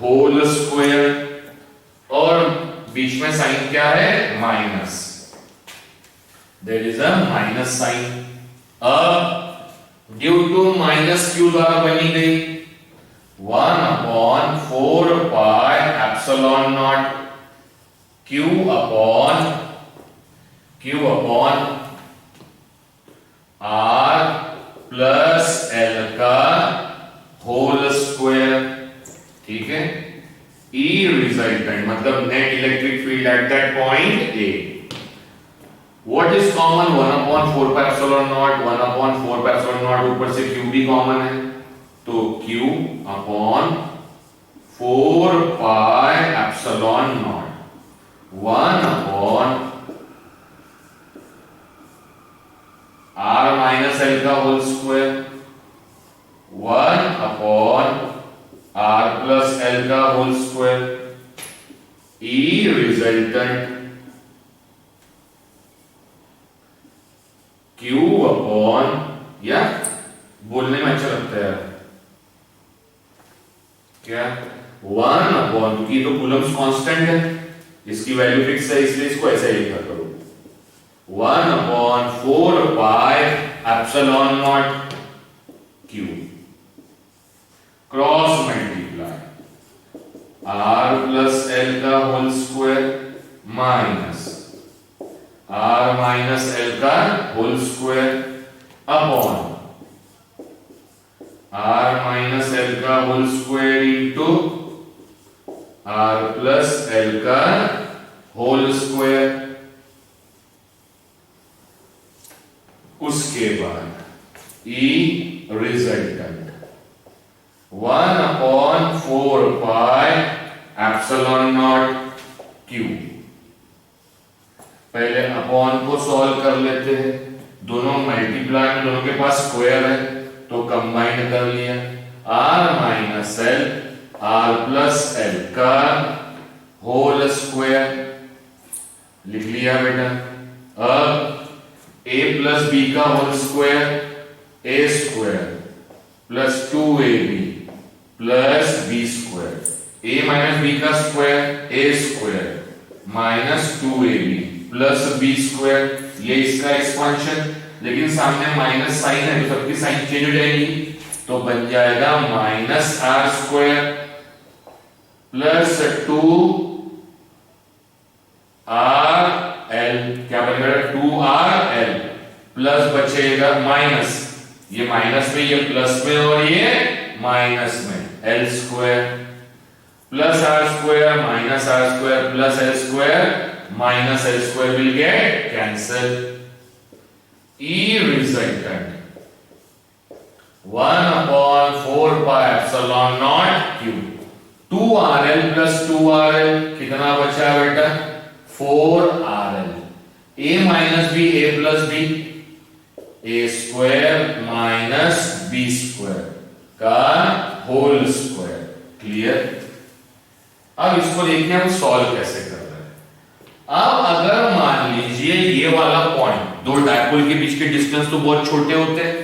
होल स्क्वायर, और बीच में साइन क्या है? Minus, there is a minus sign. अब ड्यू टू माइनस क्यू द्वारा बनी गई 1/4 pi epsilon naught Q upon R plus L का होल मतलब net electric field at that point A. What is common? 1/4 pi epsilon naught, 1/4 pi epsilon naught, ऊपर से q भी कॉमन है, तो q upon 4 pi epsilon naught 1 upon r minus l का whole square 1 upon r plus l का whole square. E resultant Q upon, या बोलने में अच्छा लगता है क्या, 1 अपॉन, क्योंकि ये तो कूलम्स कांस्टेंट है, इसकी वैल्यू फिक्स है, इसलिए इसको ऐसे ही लिखा करो, 1 upon 4 pi epsilon naught Q cross multiply r plus l का whole square minus r minus l का whole square upon r minus l का whole square into r plus l का होल स्क्वायर। उसके बाद E resultant 1 upon 4 pi epsilon naught Q। पहले अपॉन को सॉल्व कर लेते हैं, दोनों मल्टीप्लाई में दोनों के पास स्क्वायर है तो कंबाइन कर लिया, r minus l r plus l का होल स्क्वायर लिख लिया बेटा। अब a प्लस b का whole square a square plus 2ab plus b square, a minus b का square a square minus 2ab plus b square, ये इसका एक्सपेंशन, लेकिन सामने माइनस साइन है तो सबकी साइन चेंज हो जाएगी, तो बन जाएगा minus r square plus 2 r l, क्या बनेगा 2rl प्लस बचेगा माइनस, ये माइनस में, ये प्लस में और ये माइनस में, l square plus r square minus r square plus l square minus l square will get cancel. E resultant 1 upon 4 pi epsilon naught Q, 2rl plus 2rl कितना बचा बेटा 4rl, a minus b a plus b a square minus b square का होल स्क्वायर। क्लियर? अब इसको देखिए हम सॉल्व कैसे कर रहे हैं। अब अगर मान लीजिए ये वाला पॉइंट, दो डायपोल के बीच के डिस्टेंस तो बहुत छोटे होते हैं,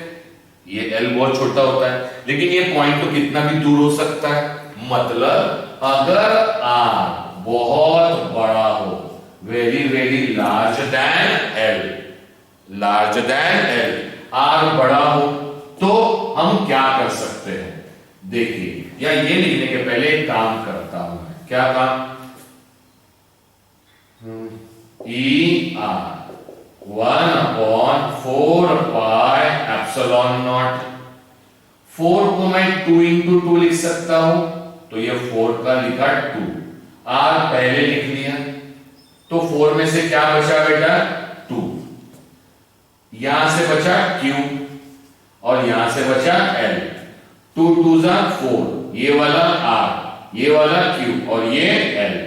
ये L बहुत छोटा होता है, लेकिन ये पॉइंट तो कितना भी दूर हो सकता है, मतलब अगर R बहुत बड़ा हो, very very large than L, large than L, R बड़ा हो, तो हम क्या कर सकते हैं देखिए, या ये लिखने के पहले एक काम करता हूं मैं, क्या काम, ER 1 upon 4 pi epsilon not, 4 को मैं 2 इंटू 2 लिख सकता हूं, तो ये 4 का लिखा 2, R पहले लिख लिया, तो 4 में से क्या बचा बेटा 2, यहां से बचा Q और यहां से बचा L, 2 2 जा 4, ये वाला R ये वाला Q और ये L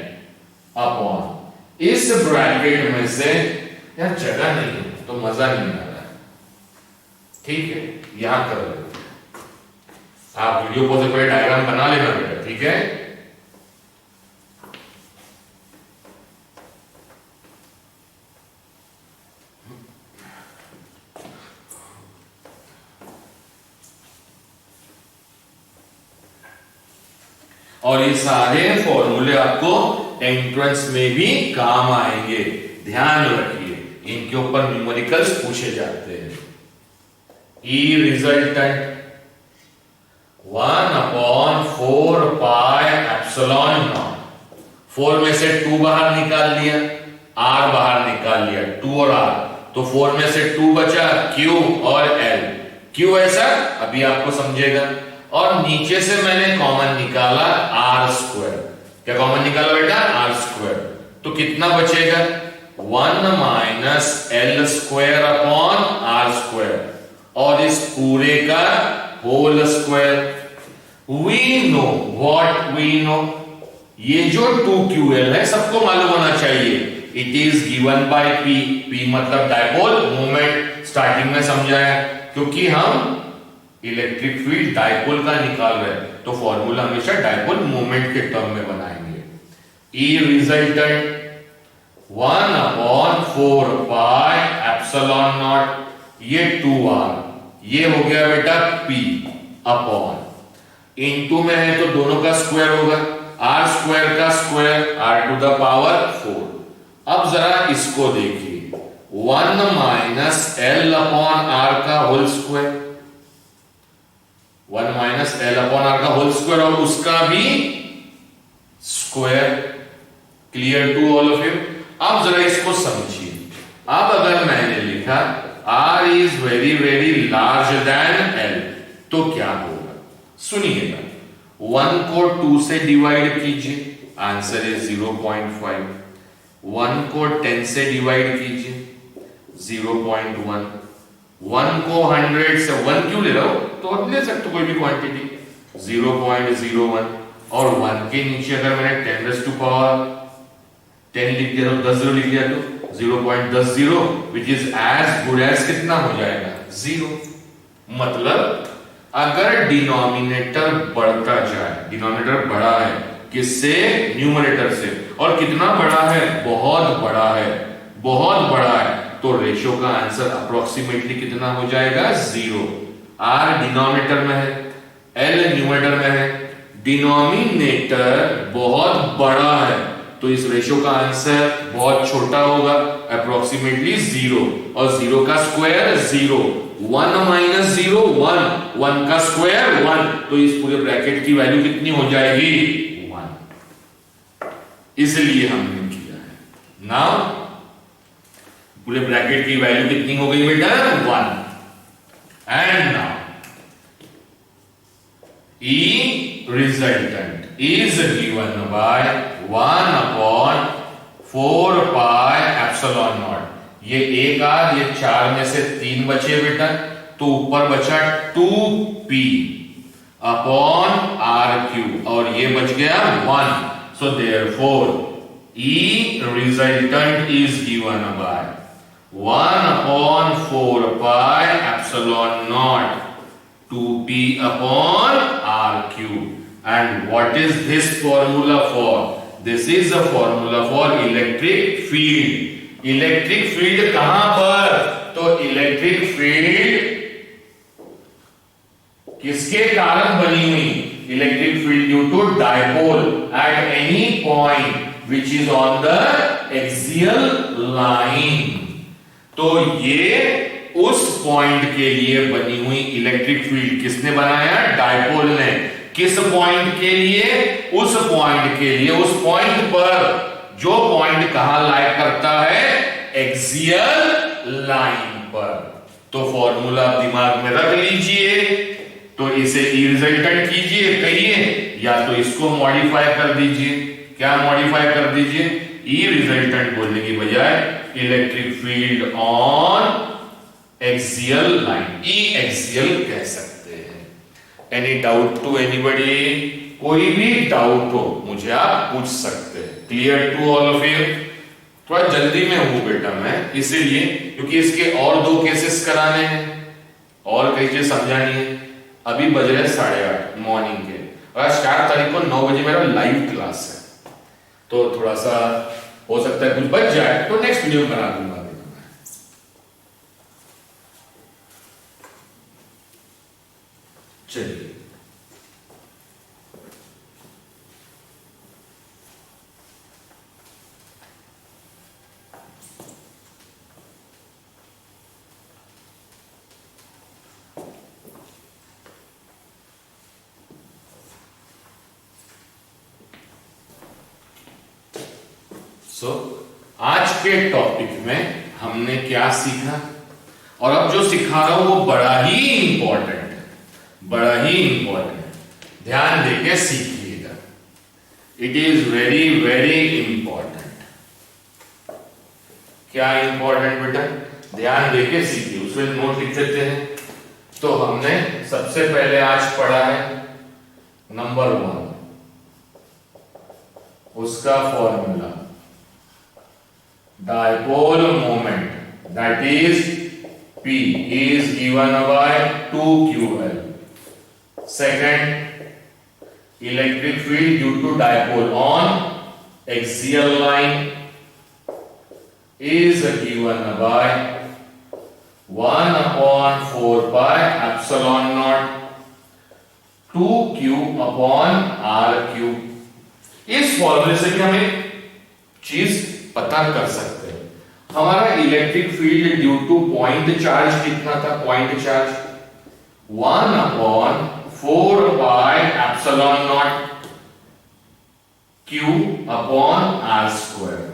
अपॉन, इस ब्रैकेट में से, यार जगह नहीं है तो मजा नहीं आ रहा है, ठीक है यहां कर लो, आप वीडियो को से पहले डायग्राम बना लेना बेटा, ठीक है। और ये सारे फॉर्मूले आपको एंट्रेंस में भी काम आएंगे, ध्यान रखिए इनके ऊपर न्यूमेरिकल्स पूछे जाते हैं। E resultant 1 upon 4 pi epsilon not, 4 में से 2 बाहर निकाल लिया, R बाहर निकाल लिया, 2 और R, तो 4 में से 2 बचा Q और L, Q ऐसा अभी आपको समझेगा, और नीचे से मैंने कॉमन निकाला R स्क्वायर, क्या कॉमन निकाला बेटा? R square. तो कितना बचेगा? 1 minus l square upon r square, और इस पूरे का whole square. We know what we know, ये जो 2ql है सबको मालूम होना चाहिए। इट इज गिवन बाय p। p मतलब डायपोल मोमेंट, स्टार्टिंग में समझाया, क्योंकि हम इलेक्ट्रिक फील्ड डायपोल का निकाल रहे हैं तो फॉर्मूला हमेशा डायपोल मोमेंट के टर्म में बनाएंगे। E resultant 1 upon 4 pi epsilon naught, ये 2r, ये हो गया बेटा p अपॉन, इनटू में है तो दोनों का स्क्वायर होगा, r स्क्वायर का square r to the power 4। अब जरा इसको देखिए, 1 माइनस एल अपॉन आर का whole square, 1 minus l upon r का होल स्क्वायर, और उसका भी square. Clear to all of you? अब जरा इसको समझिए। अब अगर मैंने लिखा r is very very large than l, तो क्या होगा? सुनिएगा, 1 को 2 से डिवाइड कीजिए, आंसर इज 0.5। 1 को 10 से डिवाइड कीजिए, 0.1। 1 को 100 से, 1 क्यों ले रहा हो तो ले सकते कोई भी क्वांटिटी, 0.01। और 1 के नीचे अगर मैंने 10 रेज़ टू पावर 10 लिख दिया तो 10 लिख दिया तो 0.10, which is as good as कितना हो जाएगा? 0। मतलब अगर डिनोमिनेटर बढ़ता जाए, डिनोमिनेटर बड़ा है किससे? न्यूमरेटर से, और कितना बड़ा है? बहुत बड़ा है, बहुत बड़ा है, तो रेशियो का आंसर अप्रोक्सीमेटली कितना हो जाएगा? 0। r डिनोमिनेटर में है, l न्यूमरेटर में है, डिनोमिनेटर बहुत बड़ा है तो इस रेशियो का आंसर बहुत छोटा होगा, अप्रोक्सीमेटली 0, और 0 का स्क्वायर 0, 1 माइनस 0 1, 1 का स्क्वायर 1, तो इस पूरे ब्रैकेट की वैल्यू कितनी हो जाएगी? 1। इसलिए हमने किया है। नाउ पूरे ब्रैकेट की वैल्यू कितनी हो गई बेटा? 1। And now E resultant is given by 1 upon 4 pi epsilon naught। ये एक आध, ये 4 में से 3 बचे बेटा, तो ऊपर बचा 2p अपॉन आर क्यूब, और ये बच गया 1। So therefore E resultant is given by 1 upon 4 pi epsilon naught 2p upon r cube। And what is this formula for? This is a formula for electric field। Electric field कहां पर? तो इलेक्ट्रिक फील्ड किसके कारण बनी हुई? Electric field due to dipole at any point which is on the axial line. तो ये उस पॉइंट के लिए बनी हुई इलेक्ट्रिक फील्ड किसने बनाया? डायपोल ने। किस पॉइंट के लिए? उस पॉइंट के लिए, उस पॉइंट पर जो पॉइंट कहां लाई करता है? एक्सियल लाइन पर। तो फॉर्मूला दिमाग में रख लीजिए, तो इसे ई रिजल्टेंट कीजिए, कहिए, या तो इसको मॉडिफाई कर दीजिए। क्या मॉडिफाई कर दीजिए? ई रिजल्टेंट बोलने की बजाय electric field on axial line, E axial कह सकते हैं। Any doubt to anybody? कोई भी डाउट हो मुझे आप पूछ सकते हैं। Clear to all of you? थोड़ा जल्दी में हूं बेटा मैं, इसीलिए क्योंकि इसके और 2 केसेस कराने हैं और कई चीज समझानी है। अभी बज रहे 8:30 मॉर्निंग के, और 4 तारीख को 9 बजे मेरा लाइव क्लास है, तो थोड़ा सा हो सकता है कुछ बच जाए, तो नेक्स्ट वीडियो बना दूंगा। चलिए, आज के टॉपिक में हमने क्या सीखा, और अब जो सिखा रहा हूं वो बड़ा ही इंपॉर्टेंट है, बड़ा ही इंपॉर्टेंट। ध्यान देके सीखिएगा। It is very very important. क्या इंपॉर्टेंट बेटा? ध्यान देके सीखिए, उसमें नोट लिख देते हैं। तो हमने सबसे पहले आज पढ़ा है नंबर 1, उसका formula dipole moment, that is P is given by 2QL. Second, electric field due to dipole on axial line is given by 1 upon 4 pi epsilon naught 2Q upon R cube। इस फॉर्मूले से भी हम एक चीज पता कर सकते हैं। हमारा electric field due two point charge कितना था? Point charge 1 upon 4 pi epsilon naught Q upon R square.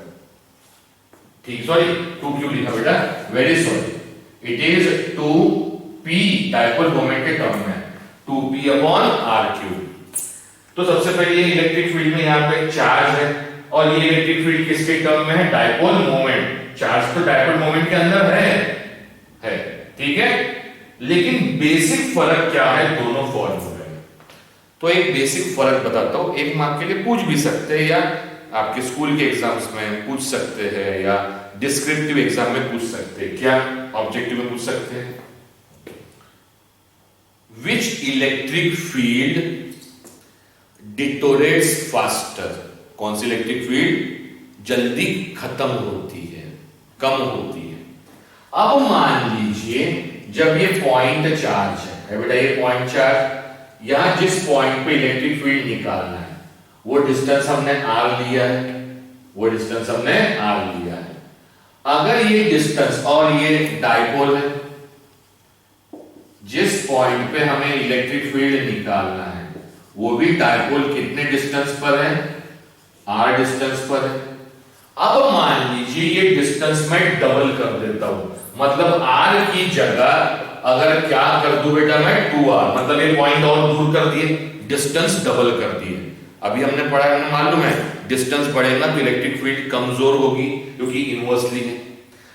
ठीक, सॉरी 2Q लिखा बेटा, very sorry. It is 2P dipole moment के टर्म में 2P अपॉन R क्यूब। तो सबसे पहले ये इलेक्ट्रिक फील्ड में यहाँ पे चार्ज है, और ये इलेक्ट्रिक फील्ड किसके टर्म में है? Dipole moment. चार्ज तो डायपोल मोमेंट के अंदर है, ठीक है। लेकिन बेसिक फर्क क्या है दोनों फॉर्मूले में? तो एक बेसिक फर्क बताता हूं, एक मार्क के लिए पूछ भी सकते हैं, या आपके स्कूल के एग्जाम्स में पूछ सकते हैं, या डिस्क्रिप्टिव एग्जाम में पूछ सकते हैं। क्या ऑब्जेक्टिव में पूछ सकते हैं? Which electric field deteriorates faster? कौन सी इलेक्ट्रिक फील्ड जल्दी खत्म होती है, कम होती है? अब मान लीजिए जब ये पॉइंट चार्ज है बेटा, ये पॉइंट चार्ज, यहां जिस पॉइंट पे इलेक्ट्रिक फील्ड निकालना है वो डिस्टेंस हमने r लिया है, वो डिस्टेंस हमने r लिया है। अगर ये डिस्टेंस, और ये डायपोल है, जिस पॉइंट पे हमें इलेक्ट्रिक फील्ड निकालना है वो भी डायपोल कितने डिस्टेंस पर है? r डिस्टेंस पर है। अब मान लीजिए ये डिस्टेंस मैं डबल कर देता हूं, मतलब r की जगह अगर क्या कर दूं बेटा मैं 2r, मतलब ये पॉइंट और दूर कर दिए, डिस्टेंस डबल कर दिए। अभी हमने पढ़ा है, मालूम है डिस्टेंस बढ़ेगा तो इलेक्ट्रिक फील्ड कमजोर होगी, क्योंकि इनवर्सली है।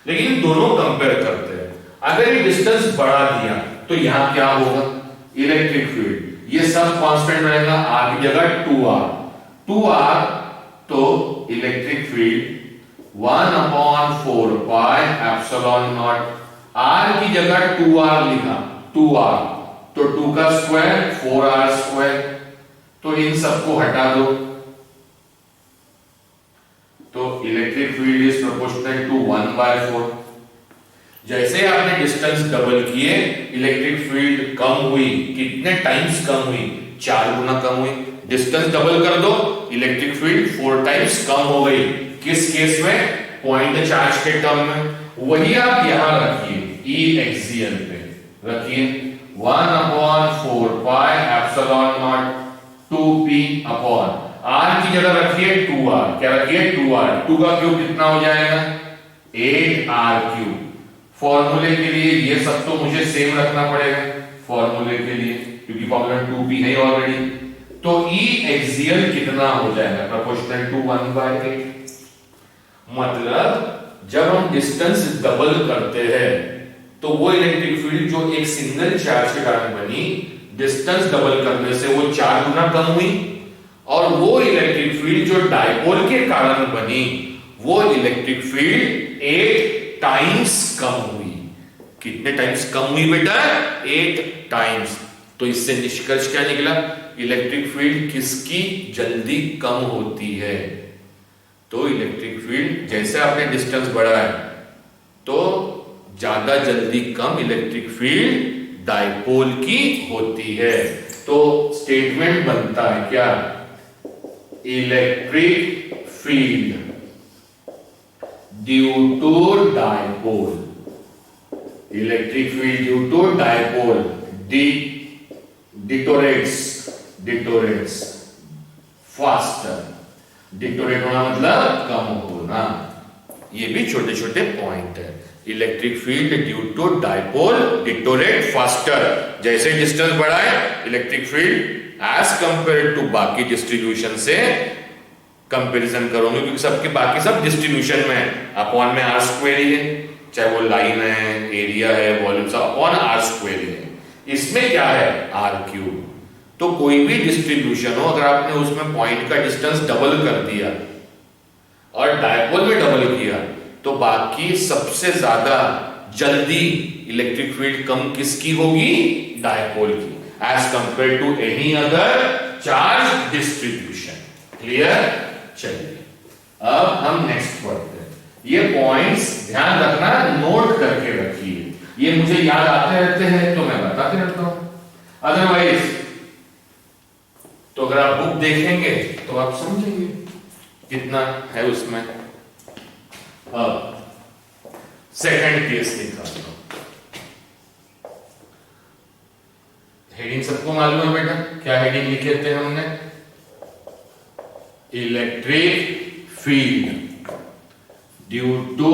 लेकिन दोनों कंपेयर करते हैं, अगर ये डिस्टेंस बढ़ा दिया तो यहां क्या होगा? इलेक्ट्रिक फील्ड ये सब कांस्टेंट रहेगा, r की जगह 2r, तो electric field 1 upon 4 pi epsilon not, r की जगह 2r लिखा, 2r, तो 2 का स्क्वायर 4r स्क्वायर, तो इन सबको हटा दो, तो electric field is proportional to 1/4। जैसे आपने डिस्टेंस डबल किए, इलेक्ट्रिक फील्ड कम हुई, कितने टाइम्स कम हुई? 4 गुना कम हुई। डिस्टेंस डबल कर दो, इलेक्ट्रिक फील्ड 4 टाइम्स कम हो गई। किस केस में? पॉइंट चार्ज के टर्म में। वही आप यहां रखिए, ई एक्सियल पे रखिए, 1 upon 4 pi epsilon not 2p upon r की जगह रखिए 2r, क्या रखिए? 2r, 2 का क्यूब कितना हो जाएगा? 8r cube. फॉर्मूले के लिए ये सब तो मुझे सेम रखना पड़ेगा फॉर्मूले के लिए, क्योंकि फॉर्मूला 2p है ऑलरेडी। तो E एक्सियल कितना हो जाएगा? Proportional to 1/8। मतलब जब हम डिस्टेंस डबल करते हैं तो वो इलेक्ट्रिक फील्ड जो एक सिंगल चार्ज के कारण बनी, डिस्टेंस डबल करने से वो 4 गुना कम हुई, और वो इलेक्ट्रिक फील्ड जो डायपोल के कारण बनी, वो इलेक्ट्रिक फील्ड 8 टाइम्स कम हुई। कितने टाइम्स कम हुई बेटा? 8 टाइम्स। तो इससे निष्कर्ष क्या निकला? इलेक्ट्रिक फील्ड किसकी जल्दी कम होती है? तो इलेक्ट्रिक फील्ड जैसे आपने डिस्टेंस बढ़ाया तो ज्यादा जल्दी कम इलेक्ट्रिक फील्ड डायपोल की होती है। तो स्टेटमेंट बनता है क्या? Electric field due to dipole, electric field due to dipole deteriorates faster. Deteriorate होना मतलब कम होना। ये भी छोटे छोटे पॉइंट है। Electric field due to dipole deteriorate faster, जैसे डिस्टेंस बढ़ाए electric field as compare to बाकी डिस्ट्रीब्यूशन से कंपैरिजन करोगे, क्योंकि सबके बाकी सब डिस्ट्रीब्यूशन में है, अपॉन में आर स्क्वायर ही है, चाहे वो लाइन है, एरिया है, वॉल्यूम, सब अपॉन आर स्क्वायर ही है। इसमें क्या है, आर क्यूब। तो कोई भी डिस्ट्रीब्यूशन हो, अगर आपने उसमें पॉइंट का डिस्टेंस डबल कर दिया और डायपोल में डबल किया, तो बाकी सबसे ज्यादा जल्दी इलेक्ट्रिक फील्ड कम किसकी होगी, डायपोल की, as compare to any other charge distribution. Clear? चलिए अब हम नेक्स्ट पढ़ते हैं। ये पॉइंट्स ध्यान रखना, नोट करके रखिए, ये मुझे याद आते रहते हैं तो मैं बताते रहता हूं, अदरवाइज तो अगर आप बुक देखेंगे तो आप समझेंगे कितना है उसमें। अब सेकंड केस निकालता हूं। हेडिंग सबको मालूम है बेटा, क्या हेडिंग लिखे थे हमने, electric field due to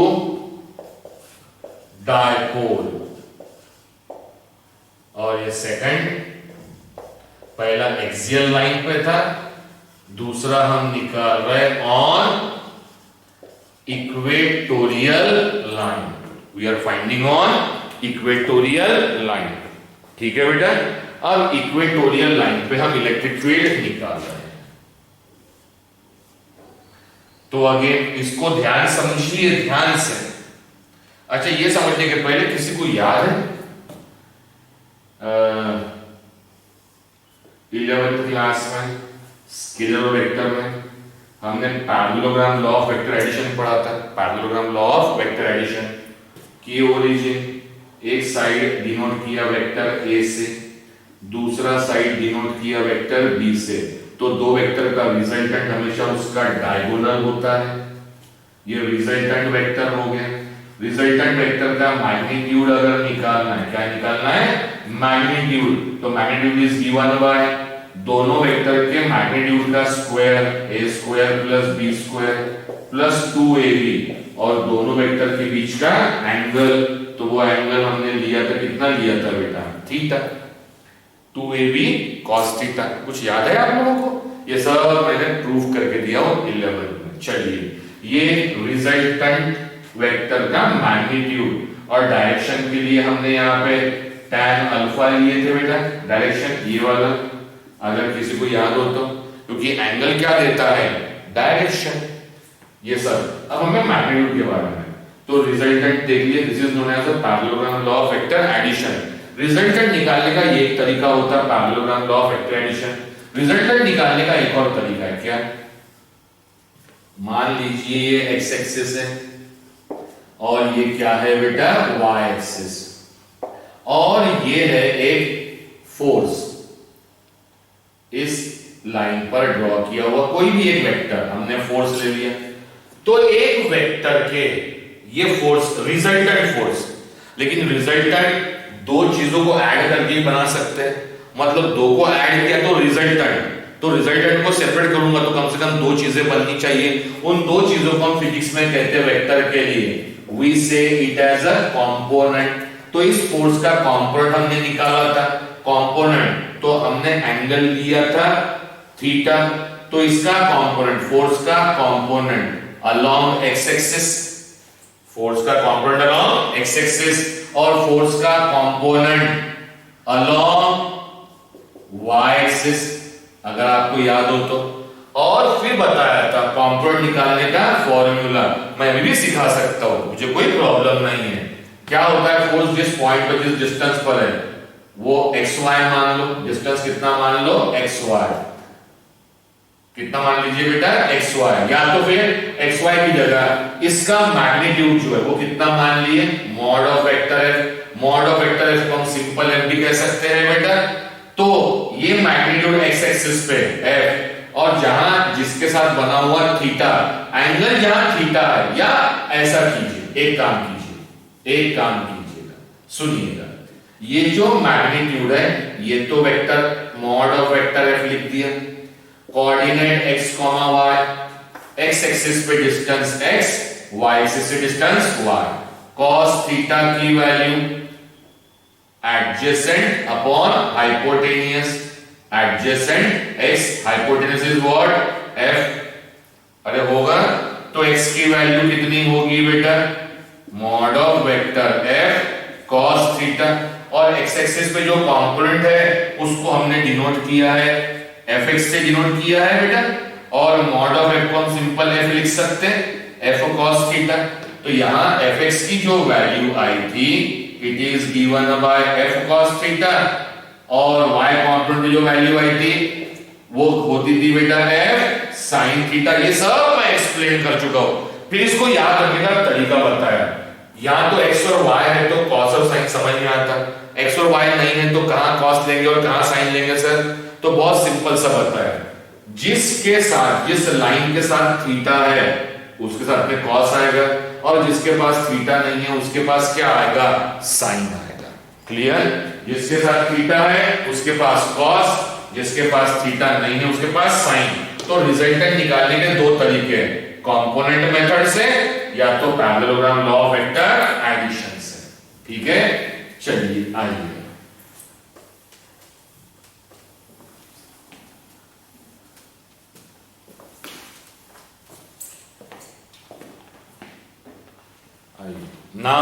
dipole, और ये सेकंड, पहला एक्सियल लाइन पे था, दूसरा हम निकाल रहे on equatorial line. We are finding on equatorial line. ठीक है बेटा, अब इक्वेटोरियल लाइन पे हम इलेक्ट्रिक फील्ड निकाल रहे हैं। तो अगेन इसको ध्यान समझिए, ध्यान से। अच्छा, ये समझने के पहले किसी को याद है 11th क्लास में स्केलर और वेक्टर में हमने parallelogram law of vector addition पढ़ा था। Parallelogram law of vector addition की ओरिजिन, एक साइड डिनोट किया वेक्टर ए से, दूसरा साइड डिनोट किया वेक्टर बी से, तो दो वेक्टर का रिजल्टेंट हमेशा उसका डायगोनल होता है। ये रिजल्टेंट वेक्टर हो गया। रिजल्टेंट वेक्टर का मैग्नीट्यूड अगर निकालना है, क्या निकालना है, मैग्नीट्यूड, तो मैग्नीट्यूड इज गिवन बाय दोनों वेक्टर के मैग्नीट्यूड का square, A square plus B square plus 2ab, और दोनों वेक्टर के बीच का एंगल, तो वो एंगल हमने लिया था, कितना लिया था बेटा, थीटा, 2ab cos थीटा। कुछ याद है आप लोगों को? ये सब मैंने प्रूफ करके दिया हो 11 में। चलिए, ये रिजल्टेंट वेक्टर का मैग्नीट्यूड, और डायरेक्शन के लिए हमने यहाँ पे tan अल्फा लिए थे बेटा, डायरेक्शन ये वाला, अगर किसी को याद हो तो, क्योंकि एंगल क्या देता है, डायरेक्शन। ये सब अब हमें मैग्नीट्यूड के बारे में, तो रिजल्टेंट देख लिए, this is known as a parallelogram law of vector addition. Resultant निकालने का ये एक तरीका होता है parallelogram law of vector addition. Resultant निकालने का एक और तरीका है, क्या, मान लीजिए ये एक्स एक्सिस है और ये क्या है बेटा, वाई एक्सिस, और ये है एक फोर्स, इस लाइन पर ड्रॉ किया हुआ कोई भी एक वेक्टर, हमने फोर्स ले लिया, तो एक वेक्टर के ये फोर्स रिजल्टेंट फोर्स, लेकिन रिजल्टेंट दो चीजों को ऐड करके बना सकते हैं, मतलब दो को ऐड किया तो रिजल्टेंट, तो रिजल्टेंट को सेपरेट करूंगा तो कम से कम दो चीजें बननी चाहिए। उन दो चीजों को हम फिजिक्स में कहते हैं वेक्टर के लिए, वी से इट एज अ कंपोनेंट। तो इस फोर्स का कंपोनेंट हमने निकाला था, कंपोनेंट, तो हमने एंगल लिया था थीटा, तो इसका कंपोनेंट, फोर्स का component along x axis, force का कंपोनेंट अलोंग एक्स एक्सिस, और फोर्स का कंपोनेंट अलोंग वाई एक्सिस, अगर आपको याद हो तो। और फिर बताया था कंपोनेंट निकालने का फॉर्मूला, मैं भी सिखा सकता हूं, मुझे कोई प्रॉब्लम नहीं है। क्या होता है, फोर्स जिस पॉइंट पर, जिस डिस्टेंस पर है, वो xy मान लो, डिस्टेंस कितना मान लो, xy, कितना मान लीजिए बेटा, xy, या तो फिर xy की जगह इसका मैग्नीट्यूड जो है वो कितना मान लिए, mod of vector f। Mod of vector f को हम सिंपल f भी कह सकते हैं बेटा। तो ये मैग्नीट्यूड x एक्सिस पे f, और जहां जिसके साथ बना हुआ थीटा, एंगल जहां थीटा है, या ऐसा कीजिए, एक काम कीजिएगा, सुनिएगा, ये जो मैग्नीट्यूड है, ये तो vector mod of vector f लिख दिया, coordinate x, y, x axis पे डिस्टेंस x, y एक्सिस पे डिस्टेंस y, cos थीटा की value adjacent upon hypotenuse, adjacent x, hypotenuse is what, f, अरे होगा, तो x की वैल्यू कितनी होगी बेटा, mod of vector f cos theta, और x एक्सिस पे जो कंपोनेंट है उसको हमने डिनोट किया है fx से डिनोट किया है बेटा, और मॉड ऑफ f को हम सिंपल f लिख सकते हैं f cos थीटा। तो यहां fx की जो वैल्यू आई थी it is given by f cos theta, और y कंपोनेंट की जो वैल्यू आई थी वो होती थी बेटा f sin थीटा। ये सब मैं एक्सप्लेन कर चुका हूं, फिर इसको याद रखने का तरीका बताया। यहां तो x और y है तो cos और sin समझ में आता, x और y नहीं है तो कहां cos लेंगे और कहां sin लेंगे सर, तो बहुत सिंपल सा बताया। जिसके साथ, जिस लाइन के साथ थीटा है उसके साथ में cos आएगा, और जिसके पास थीटा नहीं है उसके पास क्या आएगा, sin आएगा। क्लियर? जिसके साथ थीटा है उसके पास cos, जिसके पास थीटा नहीं है उसके पास sin। तो रिजल्टेंट निकालने के दो तरीके हैं, कंपोनेंट मेथड से या तो parallelogram law of vector addition से। ठीक है, चलिए आइए ना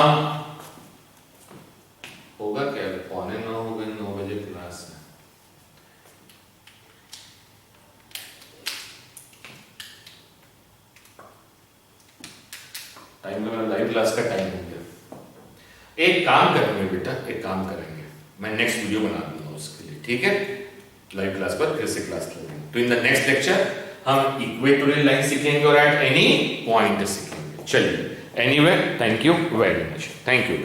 होगा क्या, 8:45 हो गए, 9 बजे क्लास है। टाइम तो लाइव क्लास का टाइम हो गया। एक काम करेंगे बेटा, एक काम करेंगे, मैं नेक्स्ट वीडियो बना दूंगा उसके लिए, ठीक है, लाइव क्लास पर फिर से क्लास लेंगे। तो इन द नेक्स्ट लेक्चर हम इक्वेटोरियल लाइन सीखेंगे और एट एनी पॉइंट सीखेंगे। चलिए, anyway thank you very much, thank you.